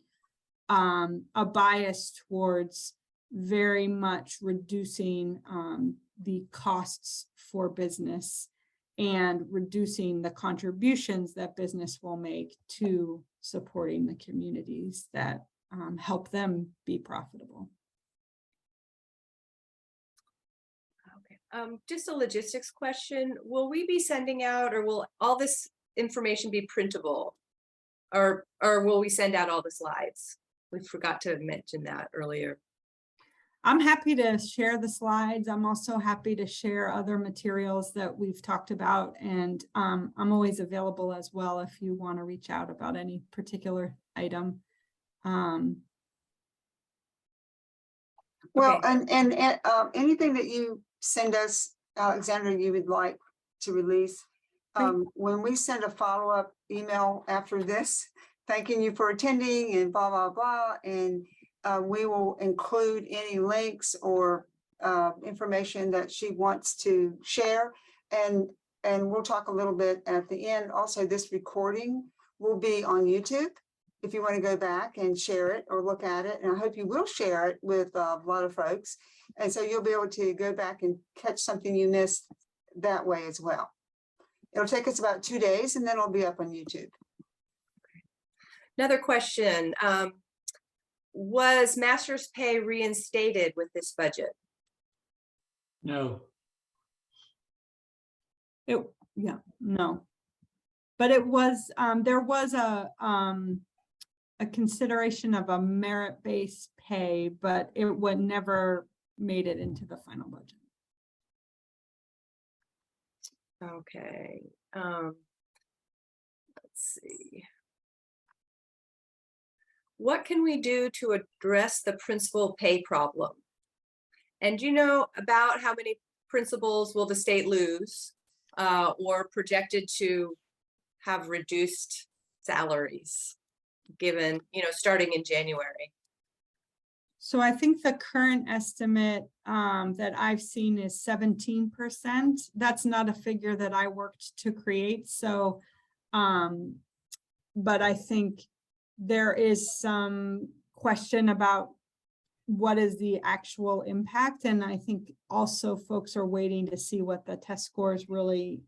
a bias towards very much reducing the costs for business and reducing the contributions that business will make to supporting the communities that help them be profitable. Okay, just a logistics question. Will we be sending out, or will all this information be printable? Or will we send out all the slides? We forgot to mention that earlier. I'm happy to share the slides. I'm also happy to share other materials that we've talked about. And I'm always available as well if you want to reach out about any particular item. Well, Okay. and anything that you send us, Alexandra, you would like to release, when we send a follow-up email after this, thanking you for attending and blah, blah, blah, and we will include any links or information that she wants to share. And we'll talk a little bit at the end. Also, this recording will be on YouTube if you want to go back and share it or look at it. And I hope you will share it with a lot of folks. And so you'll be able to go back and catch something you missed that way as well. It'll take us about 2 days and then it'll be up on YouTube. Another question. Was master's pay reinstated with this budget? No. No. But it was, there was a consideration of a merit-based pay, but it would never made it into the final budget. Okay. Let's see. What can we do to address the principal pay problem? And do you know about how many principals will the state lose or projected to have reduced salaries given, starting in January? So I think the current estimate that I've seen is 17%. That's not a figure that I worked to create. So, but I think there is some question about what is the actual impact. And I think also folks are waiting to see what the test scores really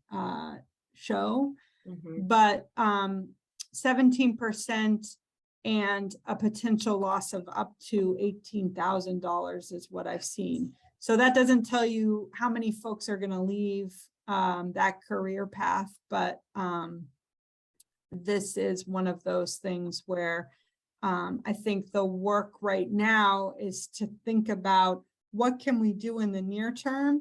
show. Mm-hmm. But 17% and a potential loss of up to $18,000 is what I've seen. So that doesn't tell you how many folks are going to leave that career path, but this is one of those things where I think the work right now is to think about what can we do in the near term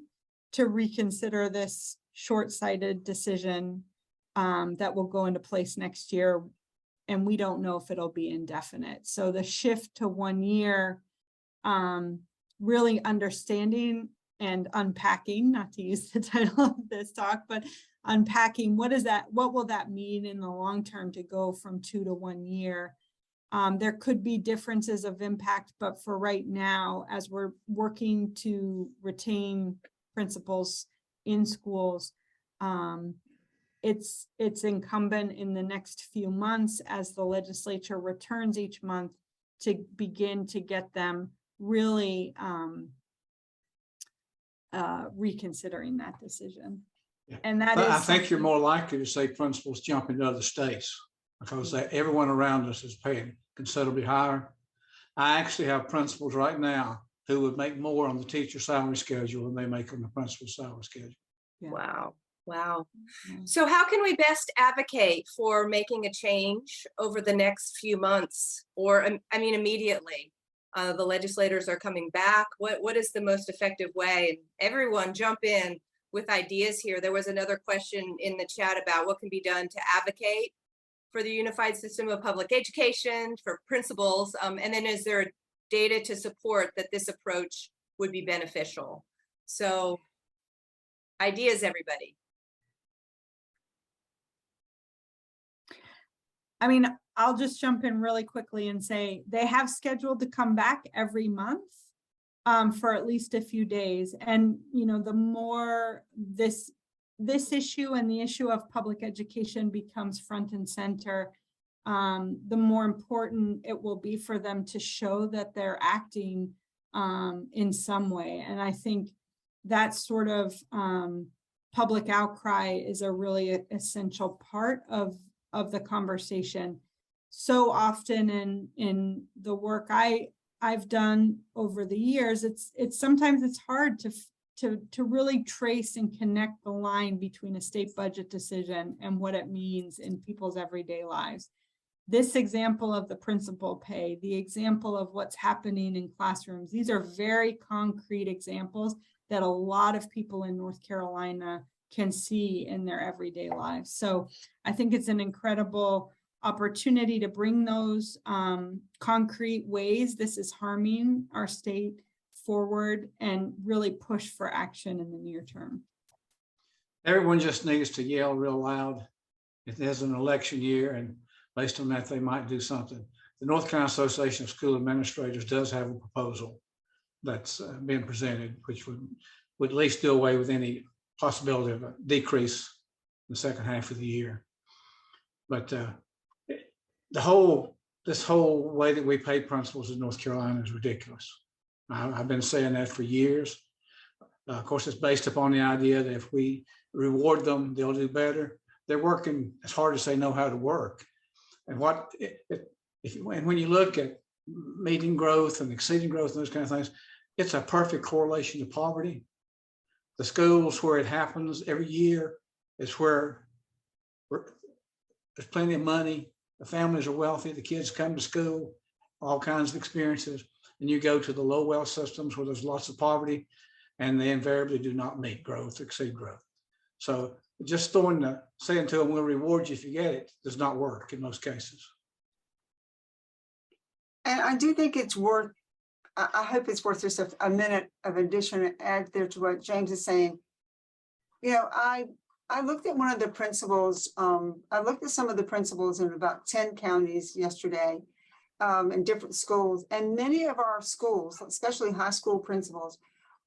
to reconsider this short-sighted decision that will go into place next year. And we don't know if it'll be indefinite. So the shift to 1 year, really understanding and unpacking, not to use the title of this talk, but unpacking what will that mean in the long term to go from 2 to 1 year. There could be differences of impact, but for right now, as we're working to retain principals in schools, it's incumbent in the next few months as the legislature returns each month to begin to get them really reconsidering that decision. Yeah. And that But is I think you're more likely to say principals jump into other states because everyone around us is paying considerably higher. I actually have principals right now who would make more on the teacher salary schedule than they make on the principal salary schedule. Yeah. Wow. Wow. Yeah. So how can we best advocate for making a change over the next few months, or I mean, immediately? The legislators are coming back. What is the most effective way? And everyone jump in with ideas here. There was another question in the chat about what can be done to advocate for the unified system of public education, for principals, and then is there data to support that this approach would be beneficial? So ideas, everybody. I mean, I'll just jump in really quickly and say they have scheduled to come back every month for at least a few days. And, you know, the more this issue and the issue of public education becomes front and center, the more important it will be for them to show that they're acting in some way. And I think that sort of public outcry is a really essential part of the conversation. So often in the work I've done over the years, it's sometimes it's hard to really trace and connect the line between a state budget decision and what it means in people's everyday lives. This example of the principal pay, the example of what's happening in classrooms, these are very concrete examples that a lot of people in North Carolina can see in their everyday lives. So I think it's an incredible opportunity to bring those concrete ways this is harming our state forward and really push for action in the near term. Everyone just needs to yell real loud. It is an election year, and based on that, they might do something. The North Carolina Association of School Administrators does have a proposal that's been presented, which would at least do away with any possibility of a decrease in the second half of the year. But this whole way that we pay principals in North Carolina is ridiculous. I've been saying that for years. Of course, it's based upon the idea that if we reward them, they'll do better. They're working as hard as they know how to work. And when you look at meeting growth and exceeding growth and those kind of things, it's a perfect correlation to poverty. The schools where it happens every year is where there's plenty of money, the families are wealthy, the kids come to school, all kinds of experiences. And you go to the low wealth systems where there's lots of poverty, and they invariably do not meet growth, exceed growth. So just saying to them, we'll reward you if you get it, does not work in most cases. And I do think it's worth, I hope it's worth just a minute of addition to add there to what James is saying. You know, I looked at one of the principals, I looked at some of the principals in about 10 counties yesterday in different schools, and many of our schools, especially high school principals,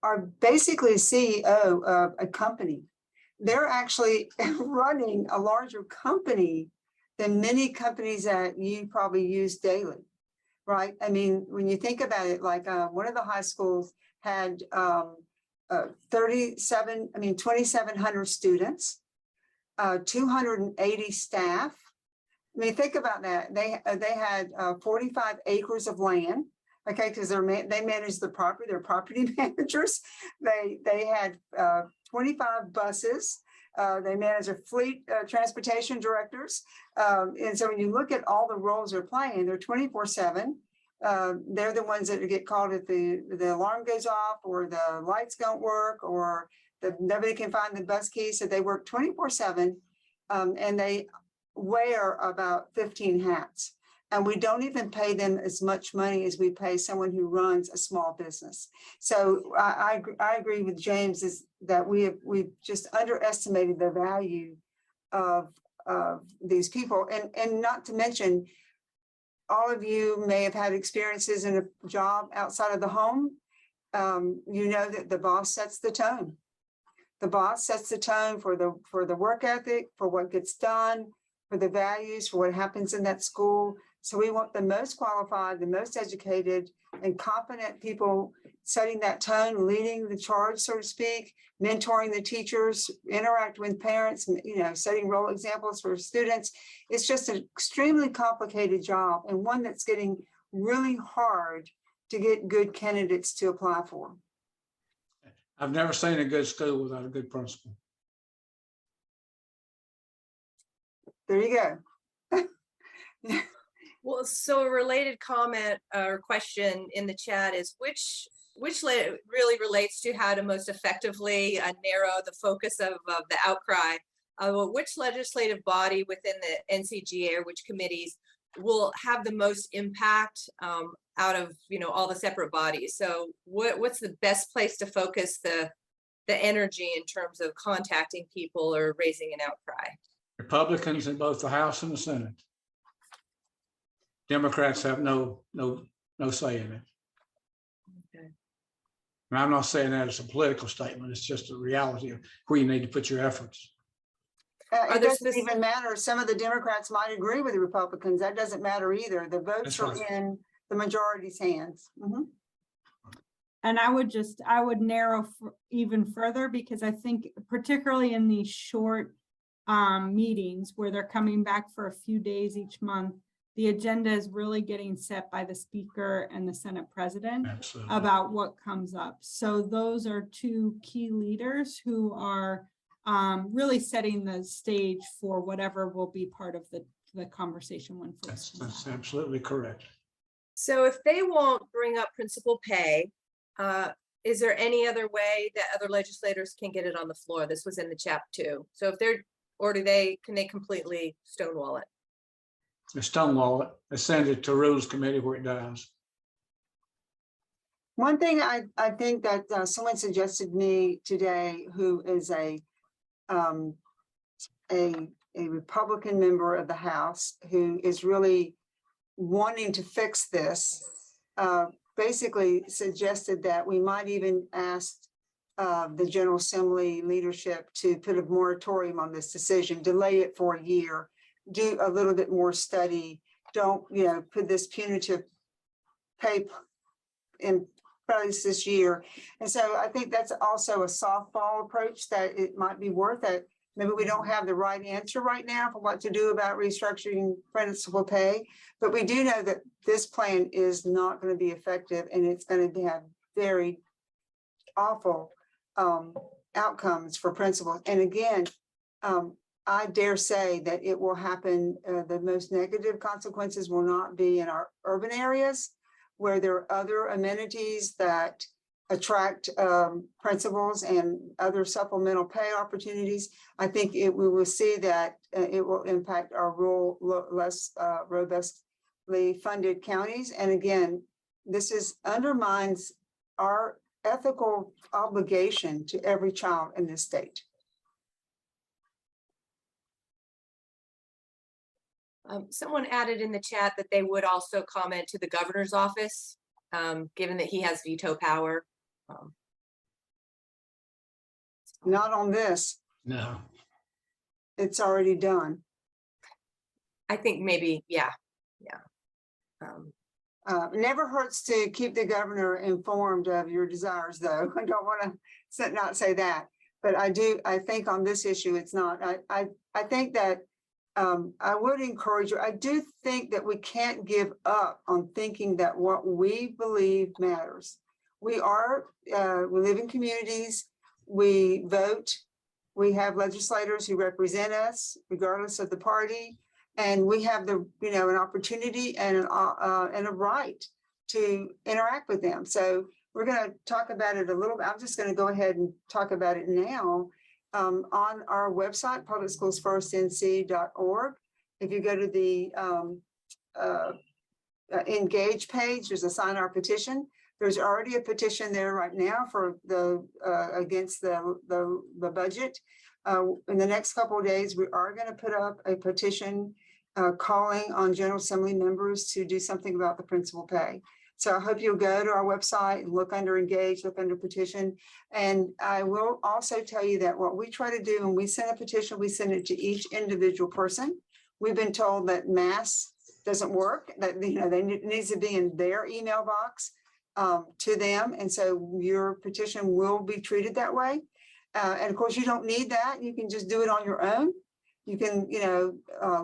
are basically CEO of a company. They're actually running a larger company than many companies that you probably use daily, right? I mean, when you think about it, like one of the high schools had 2,700 students, 280 staff. I mean, think about that. They had 45 acres of land. Okay, because they manage the property. They're property managers. They had 25 buses. They manage a fleet transportation directors. And so when you look at all the roles they're playing, they're 24/7. They're the ones that get called if the alarm goes off or the lights don't work or nobody can find the bus key. So they work 24/7 and they wear about 15 hats. And we don't even pay them as much money as we pay someone who runs a small business. So I agree with James is that we've just underestimated the value of these people. And not to mention, all of you may have had experiences in a job outside of the home. You know that the boss sets the tone. The boss sets the tone for the work ethic, for what gets done, for the values, for what happens in that school. So we want the most qualified, the most educated and competent people setting that tone, leading the charge, so to speak, mentoring the teachers, interacting with parents, you know, setting role examples for students. It's just an extremely complicated job and one that's getting really hard to get good candidates to apply for. I've never seen a good school without a good principal. There you go. Well, so a related comment or question in the chat is which really relates to how to most effectively narrow the focus of the outcry. Which legislative body within the NCGA or which committees will have the most impact out of all the separate bodies? So what's the best place to focus the energy in terms of contacting people or raising an outcry? Republicans in both the House and the Senate. Democrats have no say in it. Okay. And I'm not saying that as a political statement. It's just a reality of where you need to put your efforts. It doesn't even matter. Some of the Democrats might agree with the Republicans. That doesn't matter either. The votes That's are right. in the majority's hands. Mhm. And I would narrow even further, because I think particularly in these short meetings where they're coming back for a few days each month, the agenda is really getting set by the Speaker and the Senate President. Absolutely. About what comes up. So those are two key leaders who are really setting the stage for whatever will be part of the conversation when folks come That's back. absolutely correct. So if they won't bring up principal pay, is there any other way that other legislators can get it on the floor? This was in the chat too. So if they're, or can they completely stonewall it? They stonewall it. They send it to Rules Committee where it dies. One thing I think that someone suggested me today, who is a Republican member of the House who is really wanting to fix this, basically suggested that we might even ask the General Assembly leadership to put a moratorium on this decision, delay it for a year, do a little bit more study. Don't, put this punitive pay in place this year. And so I think that's also a softball approach that it might be worth it. Maybe we don't have the right answer right now for what to do about restructuring principal pay, but we do know that this plan is not going to be effective, and it's going to have very awful outcomes for principals. And again, I dare say that it will happen. The most negative consequences will not be in our urban areas where there are other amenities that attract principals and other supplemental pay opportunities. I think we will see that it will impact our rural, less robustly funded counties. And again, this undermines our ethical obligation to every child in this state. Someone added in the chat that they would also comment to the governor's office, given that he has veto power. Not on this. No. It's already done. I think maybe, yeah. Never hurts to keep the governor informed of your desires, though. I don't want to not say that, but I think on this issue, it's not. I think that I would encourage you. I do think that we can't give up on thinking that what we believe matters. We live in communities, we vote, we have legislators who represent us regardless of the party, and we have an opportunity and a right to interact with them. So we're going to talk about it a little bit. I'm just going to go ahead and talk about it now. On our website, publicschoolsfirstnc.org. If you go to the engage page, there's a sign our petition. There's already a petition there right now for against the budget. In the next couple of days, we are going to put up a petition calling on General Assembly members to do something about the principal pay. So I hope you'll go to our website and look under engage, look under petition. And I will also tell you that what we try to do when we send a petition, we send it to each individual person. We've been told that mass doesn't work, that it needs to be in their email box to them. And so your petition will be treated that way. And of course, you don't need that. You can just do it on your own. You can,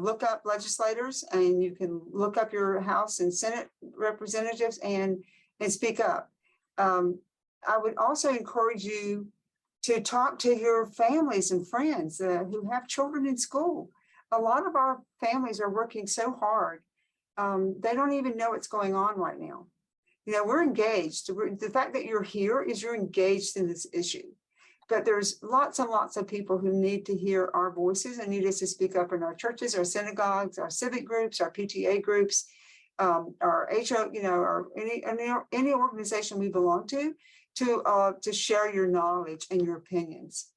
look up legislators, and you can look up your House and Senate representatives and speak up. I would also encourage you to talk to your families and friends who have children in school. a lot of our families are working so hard. They don't even know what's going on right now. You know, we're engaged. The fact that you're here is you're engaged in this issue. But there's lots and lots of people who need to hear our voices and need us to speak up in our churches, our synagogues, our civic groups, our PTA groups, our HO, you know, or any organization we belong to share your knowledge and your opinions.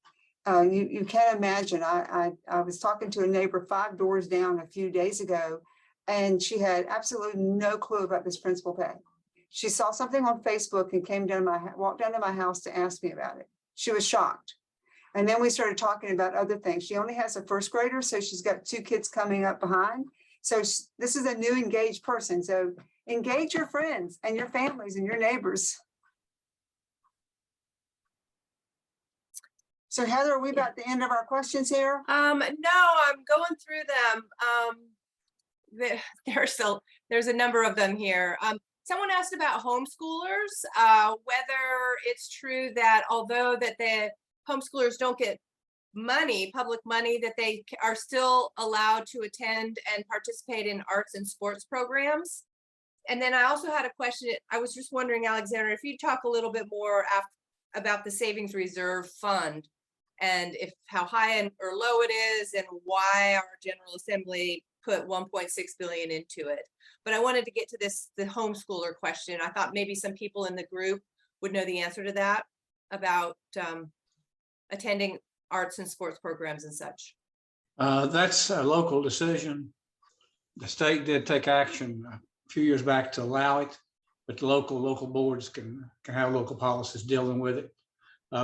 You can't imagine. I was talking to a neighbor 5 doors down a few days ago, and she had absolutely no clue about this principal pay. She saw something on Facebook and walked down to my house to ask me about it. She was shocked. And then we started talking about other things. She only has a 1st grader, so she's got 2 kids coming up behind. So this is a new engaged person. So engage your friends and your families and your neighbors. So Heather, are we about the end of our questions here? No, I'm going through them. There's a number of them here. Someone asked about homeschoolers, whether it's true that although that the homeschoolers don't get money, public money, that they are still allowed to attend and participate in arts and sports programs. And then I also had a question. I was just wondering, Alexandra, if you'd talk a little bit more about the Savings Reserve Fund and how high or low it is and why our General Assembly put 1.6 billion into it. But I wanted to get to the homeschooler question. I thought maybe some people in the group would know the answer to that about attending arts and sports programs and such. That's a local decision. The state did take action a few years back to allow it, but the local boards can have local policies dealing with it.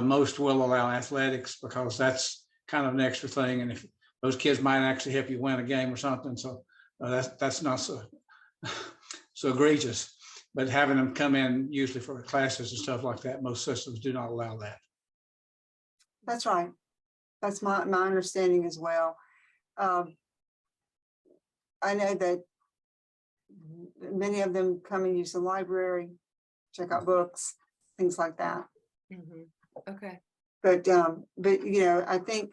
Most will allow athletics because that's kind of an extra thing, and if those kids might actually help you win a game or something, so that's not so egregious. But having them come in usually for classes and stuff like that, most systems do not allow that. That's right. That's my understanding as well. I know that many of them come and use the library, check out books, things like that. Mm-hmm. Okay. But you know, I think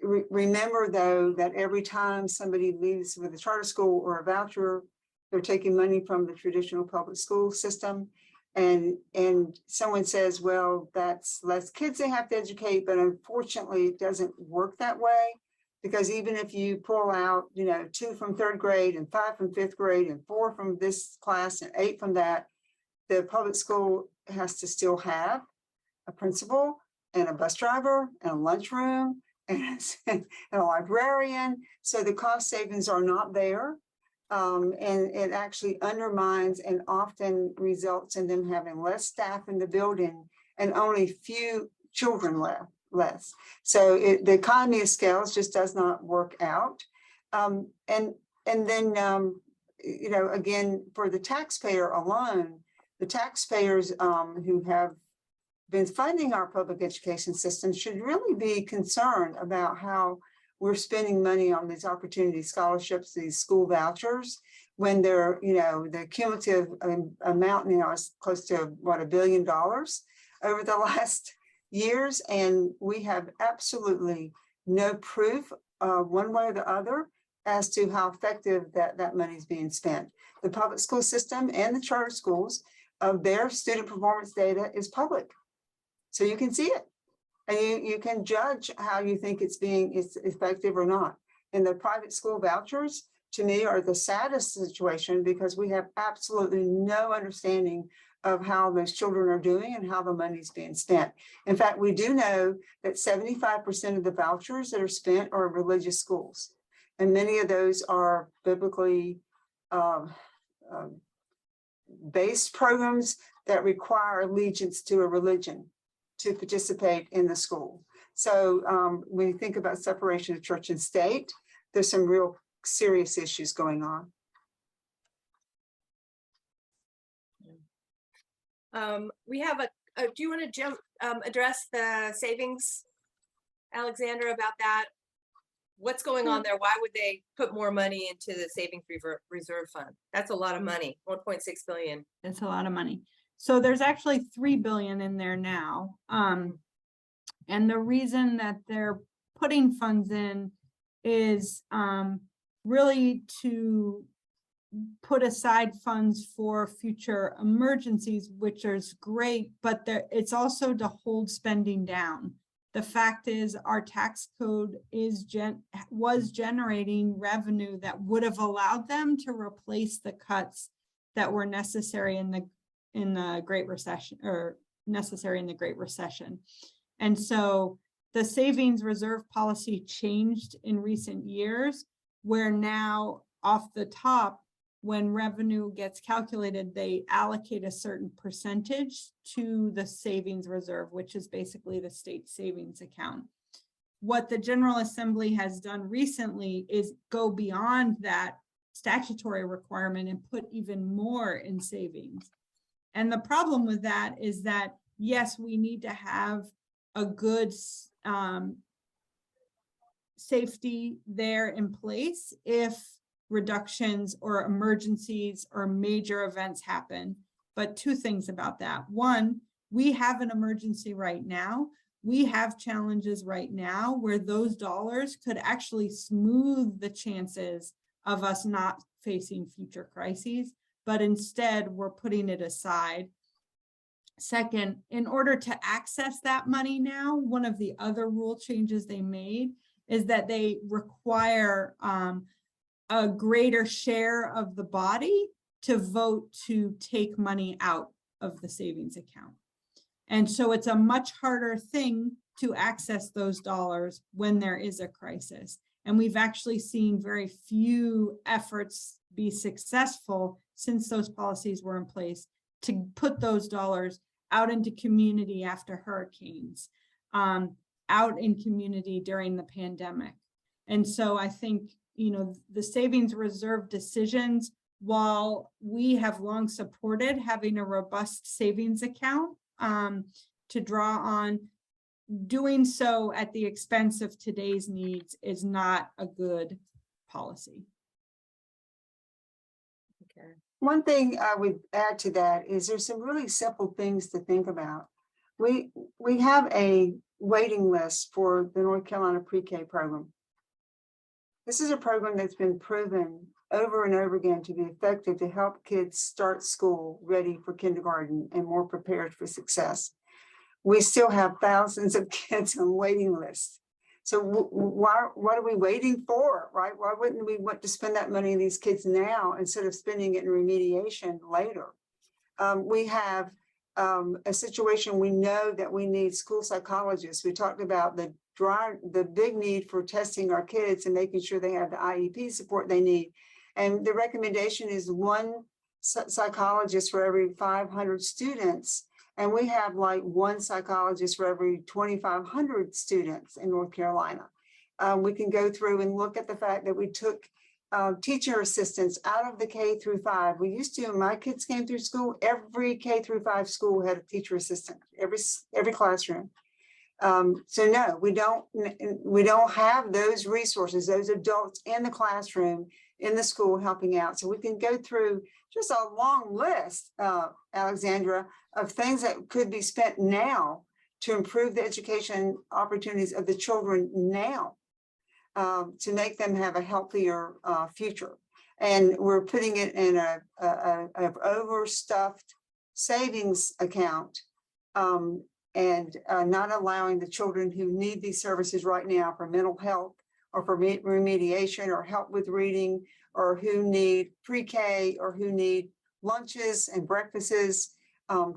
remember though that every time somebody leaves with a charter school or a voucher, they're taking money from the traditional public school system. And someone says, well, that's less kids they have to educate, but unfortunately it doesn't work that way, because even if you pull out, you know, 2 from 3rd grade and 5 from 5th grade and 4 from this class and 8 from that, the public school has to still have a principal and a bus driver and a lunchroom and a librarian. So the cost savings are not there. And it actually undermines and often results in them having less staff in the building and only few children less. So the economy of scales just does not work out. And then, you know, again, for the taxpayer alone, the taxpayers who have been funding our public education system should really be concerned about how we're spending money on these opportunity scholarships, these school vouchers, when they're, you know, the cumulative amount now is close to what, $1 billion over the last years. And we have absolutely no proof one way or the other as to how effective that money is being spent. The public school system and the charter schools of their student performance data is public. So you can see it. And you can judge how you think it's effective or not. And the private school vouchers, to me, are the saddest situation because we have absolutely no understanding of how those children are doing and how the money's being spent. In fact, we do know that 75% of the vouchers that are spent are religious schools. And many of those are biblically based programs that require allegiance to a religion to participate in the school. So when you think about separation of church and state, there's some real serious issues going on. We have do you want to address the savings, Alexandra, about that? What's going on there? Why would they put more money into the Savings Reserve Fund? That's a lot of money, 1.6 billion. It's a lot of money. So there's actually 3 billion in there now. And the reason that they're putting funds in is really to put aside funds for future emergencies, which is great, but it's also to hold spending down. The fact is our tax code was generating revenue that would have allowed them to replace the cuts that were necessary in the Great Recession, or necessary in the Great Recession. And so the savings reserve policy changed in recent years, where now off the top, when revenue gets calculated, they allocate a certain percentage to the savings reserve, which is basically the state savings account. What the General Assembly has done recently is go beyond that statutory requirement and put even more in savings. And the problem with that is that, yes, we need to have a good safety there in place if reductions or emergencies or major events happen. But two things about that. One, we have an emergency right now. We have challenges right now where those dollars could actually smooth the chances of us not facing future crises, but instead we're putting it aside. Second, in order to access that money now, one of the other rule changes they made is that they require a greater share of the body to vote to take money out of the savings account. And so it's a much harder thing to access those dollars when there is a crisis. And we've actually seen very few efforts be successful since those policies were in place to put those dollars out into community after hurricanes, out in community during the pandemic. And so I think, you know, the savings reserve decisions, while we have long supported having a robust savings account to draw on, doing so at the expense of today's needs is not a good policy. Okay. One thing I would add to that is there's some really simple things to think about. We have a waiting list for the North Carolina pre-K program. This is a program that's been proven over and over again to be effective to help kids start school ready for kindergarten and more prepared for success. We still have thousands of kids on waiting lists. So what are we waiting for, right? Why wouldn't we want to spend that money on these kids now instead of spending it in remediation later? We have a situation, we know that we need school psychologists. We talked about the big need for testing our kids and making sure they have the IEP support they need. And the recommendation is one psychologist for every 500 students. And we have like one psychologist for every 2,500 students in North Carolina. We can go through and look at the fact that we took teacher assistants out of the K-5. We used to, when my kids came through school, every K-5 school had a teacher assistant, every classroom. So no, we don't have those resources, those adults in the classroom, in the school helping out. So we can go through just a long list, Alexandra, of things that could be spent now to improve the education opportunities of the children now, to make them have a healthier future. And we're putting it in a overstuffed savings account, and not allowing the children who need these services right now for mental health or for remediation or help with reading, or who need pre-K or who need lunches and breakfasts,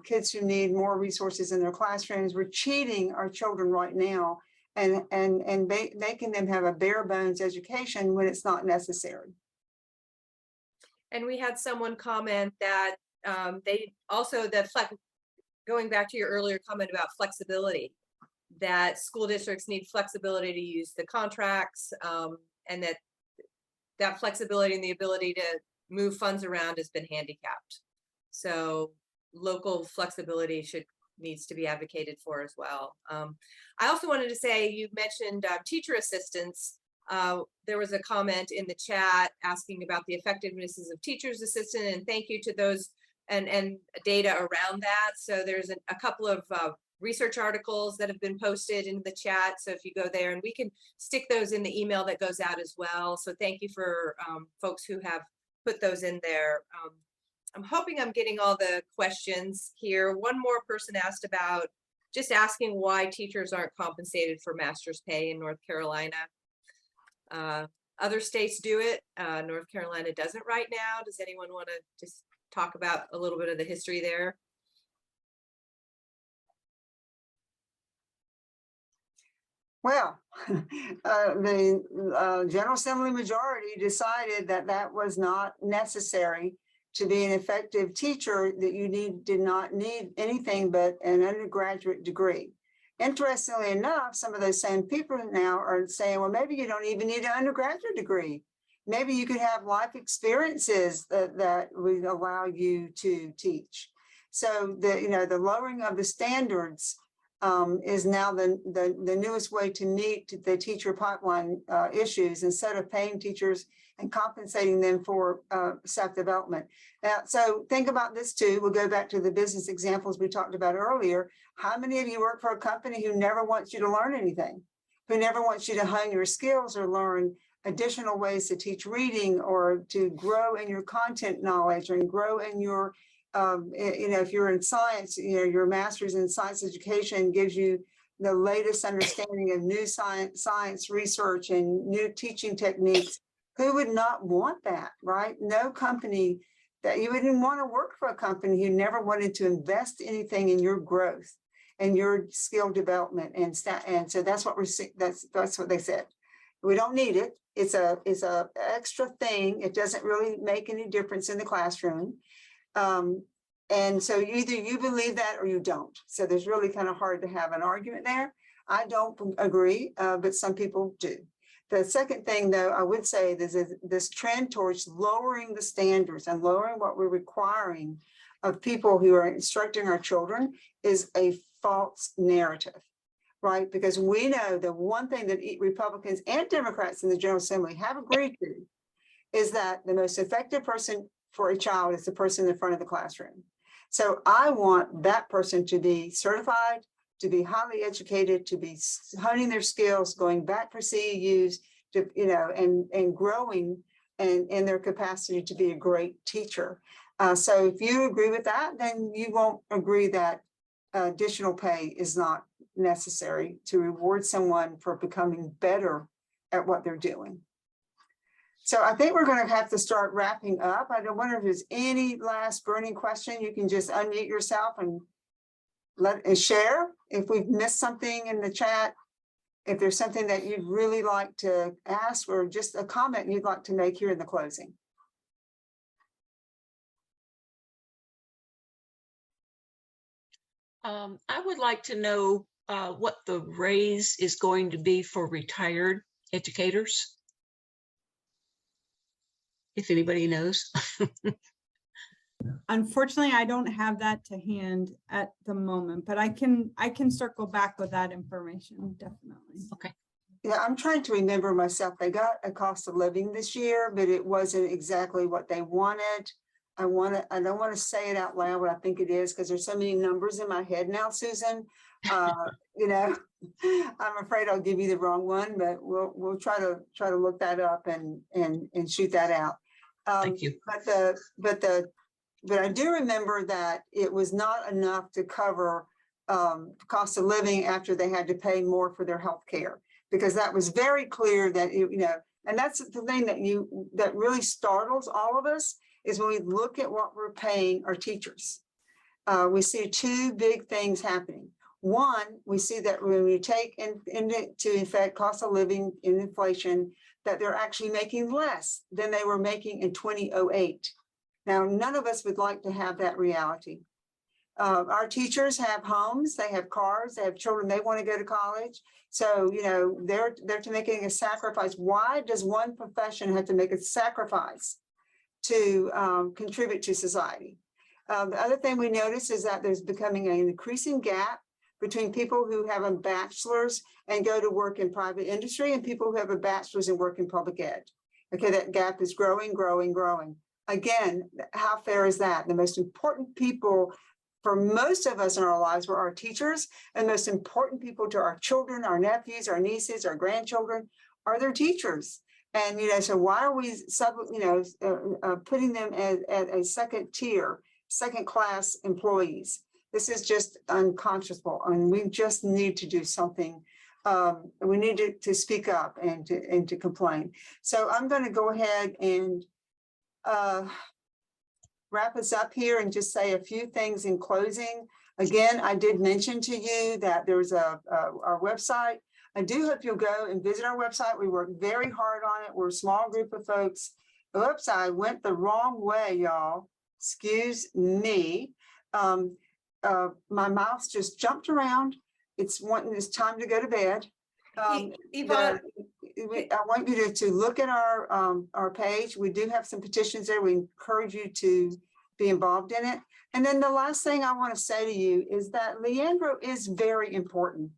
kids who need more resources in their classrooms. We're cheating our children right now and making them have a bare bones education when it's not necessary. And we had someone comment that they also, going back to your earlier comment about flexibility, that school districts need flexibility to use the contracts, and that flexibility and the ability to move funds around has been handicapped. So local flexibility needs to be advocated for as well. I also wanted to say, you mentioned teacher assistants. There was a comment in the chat asking about the effectivenesses of teachers assistant, and thank you to those and data around that. So there's a couple of research articles that have been posted into the chat. So if you go there, and we can stick those in the email that goes out as well. So thank you for folks who have put those in there. I'm hoping I'm getting all the questions here. One more person asked about just asking why teachers aren't compensated for master's pay in North Carolina. Other states do it. North Carolina doesn't right now. Does anyone want to just talk about a little bit of the history there? Well, the General Assembly majority decided that that was not necessary to be an effective teacher, that you did not need anything but an undergraduate degree. Interestingly enough, some of those same people now are saying, well, maybe you don't even need an undergraduate degree. Maybe you could have life experiences that would allow you to teach. So the lowering of the standards is now the newest way to meet the teacher pipeline issues, instead of paying teachers and compensating them for self-development. Now, so think about this too. We'll go back to the business examples we talked about earlier. How many of you work for a company who never wants you to learn anything, who never wants you to hone your skills or learn additional ways to teach reading, or to grow in your content knowledge, or grow in your if you're in science, your master's in science education gives you the latest understanding of new science research and new teaching techniques. Who would not want that, right? No company that you wouldn't want to work for, a company who never wanted to invest anything in your growth and your skill development. And so that's what we're seeing. That's what they said. We don't need it. It's a extra thing. It doesn't really make any difference in the classroom. And so either you believe that or you don't. So there's really kind of hard to have an argument there. I don't agree, but some people do. The second thing, though, I would say this trend towards lowering the standards and lowering what we're requiring of people who are instructing our children is a false narrative, right? Because we know the one thing that Republicans and Democrats in the General Assembly have agreed to is that the most effective person for a child is the person in the front of the classroom. So I want that person to be certified, to be highly educated, to be honing their skills, going back for CEUs, to, and growing in their capacity to be a great teacher. So if you agree with that, then you won't agree that additional pay is not necessary to reward someone for becoming better at what they're doing. So I think we're going to have to start wrapping up. I don't wonder if there's any last burning question. You can just unmute yourself and share if we've missed something in the chat. If there's something that you'd really like to ask, or just a comment you'd like to make here in the closing. I would like to know what the raise is going to be for retired educators, if anybody knows. Unfortunately, I don't have that to hand at the moment, but I can circle back with that information, definitely. Okay. Yeah, I'm trying to remember myself. They got a cost of living this year, but it wasn't exactly what they wanted. I don't want to say it out loud, but I think it is, because there's so many numbers in my head now, Susan. I'm afraid I'll give you the wrong one, but we'll try to look that up and shoot that out. Thank you. But I do remember that it was not enough to cover cost of living after they had to pay more for their health care, because that was very clear that, and that's the thing that really startles all of us, is when we look at what we're paying our teachers. We see two big things happening. One, we see that when we take into effect cost of living and inflation, that they're actually making less than they were making in 2008. Now, none of us would like to have that reality. Our teachers have homes, they have cars, they have children, they want to go to college. So, they're making a sacrifice. Why does one profession have to make a sacrifice to contribute to society? The other thing we notice is that there's becoming an increasing gap between people who have a bachelor's and go to work in private industry and people who have a bachelor's and work in public ed. Okay, that gap is growing, growing, growing. Again, how fair is that? The most important people for most of us in our lives were our teachers, and most important people to our children, our nephews, our nieces, our grandchildren are their teachers. And, so why are we putting them at a second tier, second class employees? This is just unconscionable, and we just need to do something. We need to speak up and to complain. So I'm going to go ahead and wrap us up here and just say a few things in closing. Again, I did mention to you that there's our website. I do hope you'll go and visit our website. We work very hard on it. We're a small group of folks. The website went the wrong way, y'all. Excuse me. My mouse just jumped around. It's time to go to bed. Yvonne, I want you to look at our page. We do have some petitions there. We encourage you to be involved in it. And then the last thing I want to say to you is that Leandro is very important.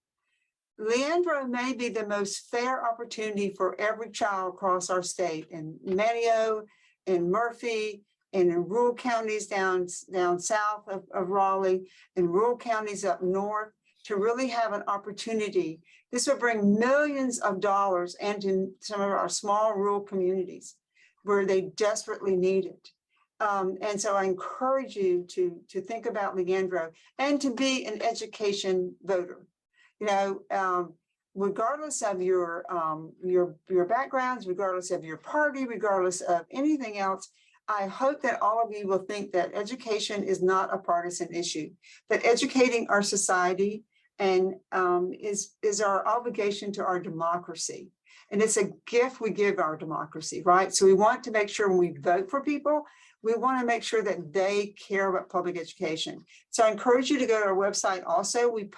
Leandro may be the most fair opportunity for every child across our state, in Manio, in Murphy, and in rural counties down south of Raleigh, and rural counties up north, to really have an opportunity. This would bring millions of dollars into some of our small rural communities where they desperately need it. And so I encourage you to think about Leandro and to be an education voter. Regardless of your backgrounds, regardless of your party, regardless of anything else, I hope that all of you will think that education is not a partisan issue, that educating our society and is our obligation to our democracy. And it's a gift we give our democracy, right? So we want to make sure when we vote for people, we want to make sure that they care about public education. So I encourage you to go to our website also. We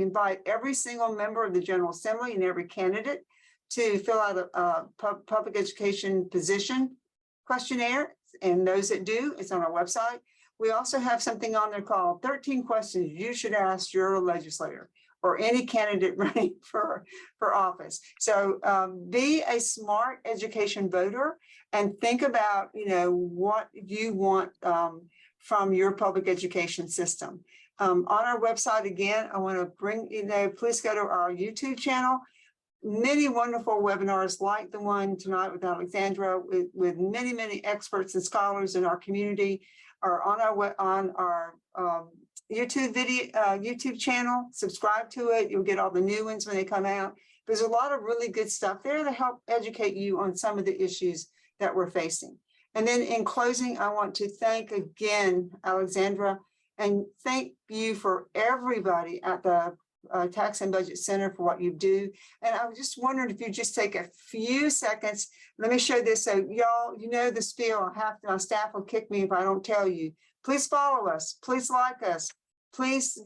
invite every single member of the General Assembly and every candidate to fill out a public education position questionnaire. And those that do, it's on our website. We also have something on there called 13 questions you should ask your legislator or any candidate running for office. So be a smart education voter and think about, what you want from your public education system. On our website, again, I want to bring, please go to our YouTube channel. Many wonderful webinars like the one tonight with Alexandra, with many, many experts and scholars in our community are on our YouTube channel. Subscribe to it. You'll get all the new ones when they come out. There's a lot of really good stuff there to help educate you on some of the issues that we're facing. And then in closing, I want to thank again, Alexandra, and thank you for everybody at the Tax and Budget Center for what you do. And I was just wondering if you just take a few seconds. Let me show this. So y'all, the spiel. My staff will kick me if I don't tell you. Please follow us. Please like us. Please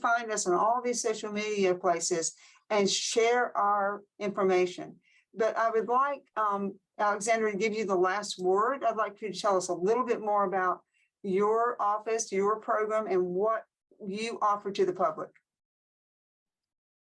find us on all these social media places and share our information. But I would like Alexandra to give you the last word. I'd like you to tell us a little bit more about your office, your program, and what you offer to the public.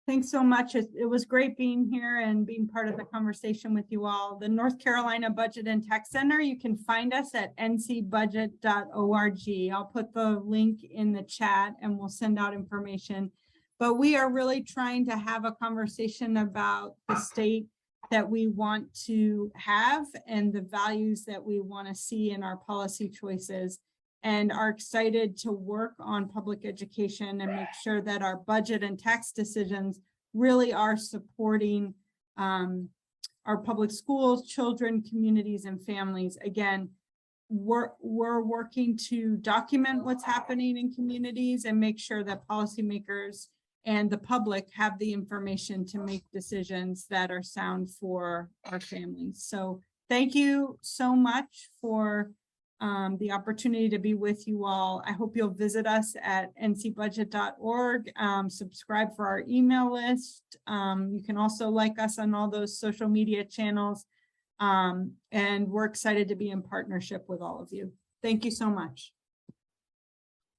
Thanks so much. It was great being here and being part of the conversation with you all. The North Carolina Budget and Tax Center, you can find us at ncbudget.org. I'll put the link in the chat and we'll send out information. But we are really trying to have a conversation about the state that we want to have and the values that we want to see in our policy choices, and are excited to work on public education and make sure that our budget and tax decisions really are supporting our public schools, children, communities, and families. Again, we're working to document what's happening in communities and make sure that policymakers and the public have the information to make decisions that are sound for our families. So thank you so much for the opportunity to be with you all. I hope you'll visit us at ncbudget.org, subscribe for our email list. You can also like us on all those social media channels. And we're excited to be in partnership with all of you. Thank you so much.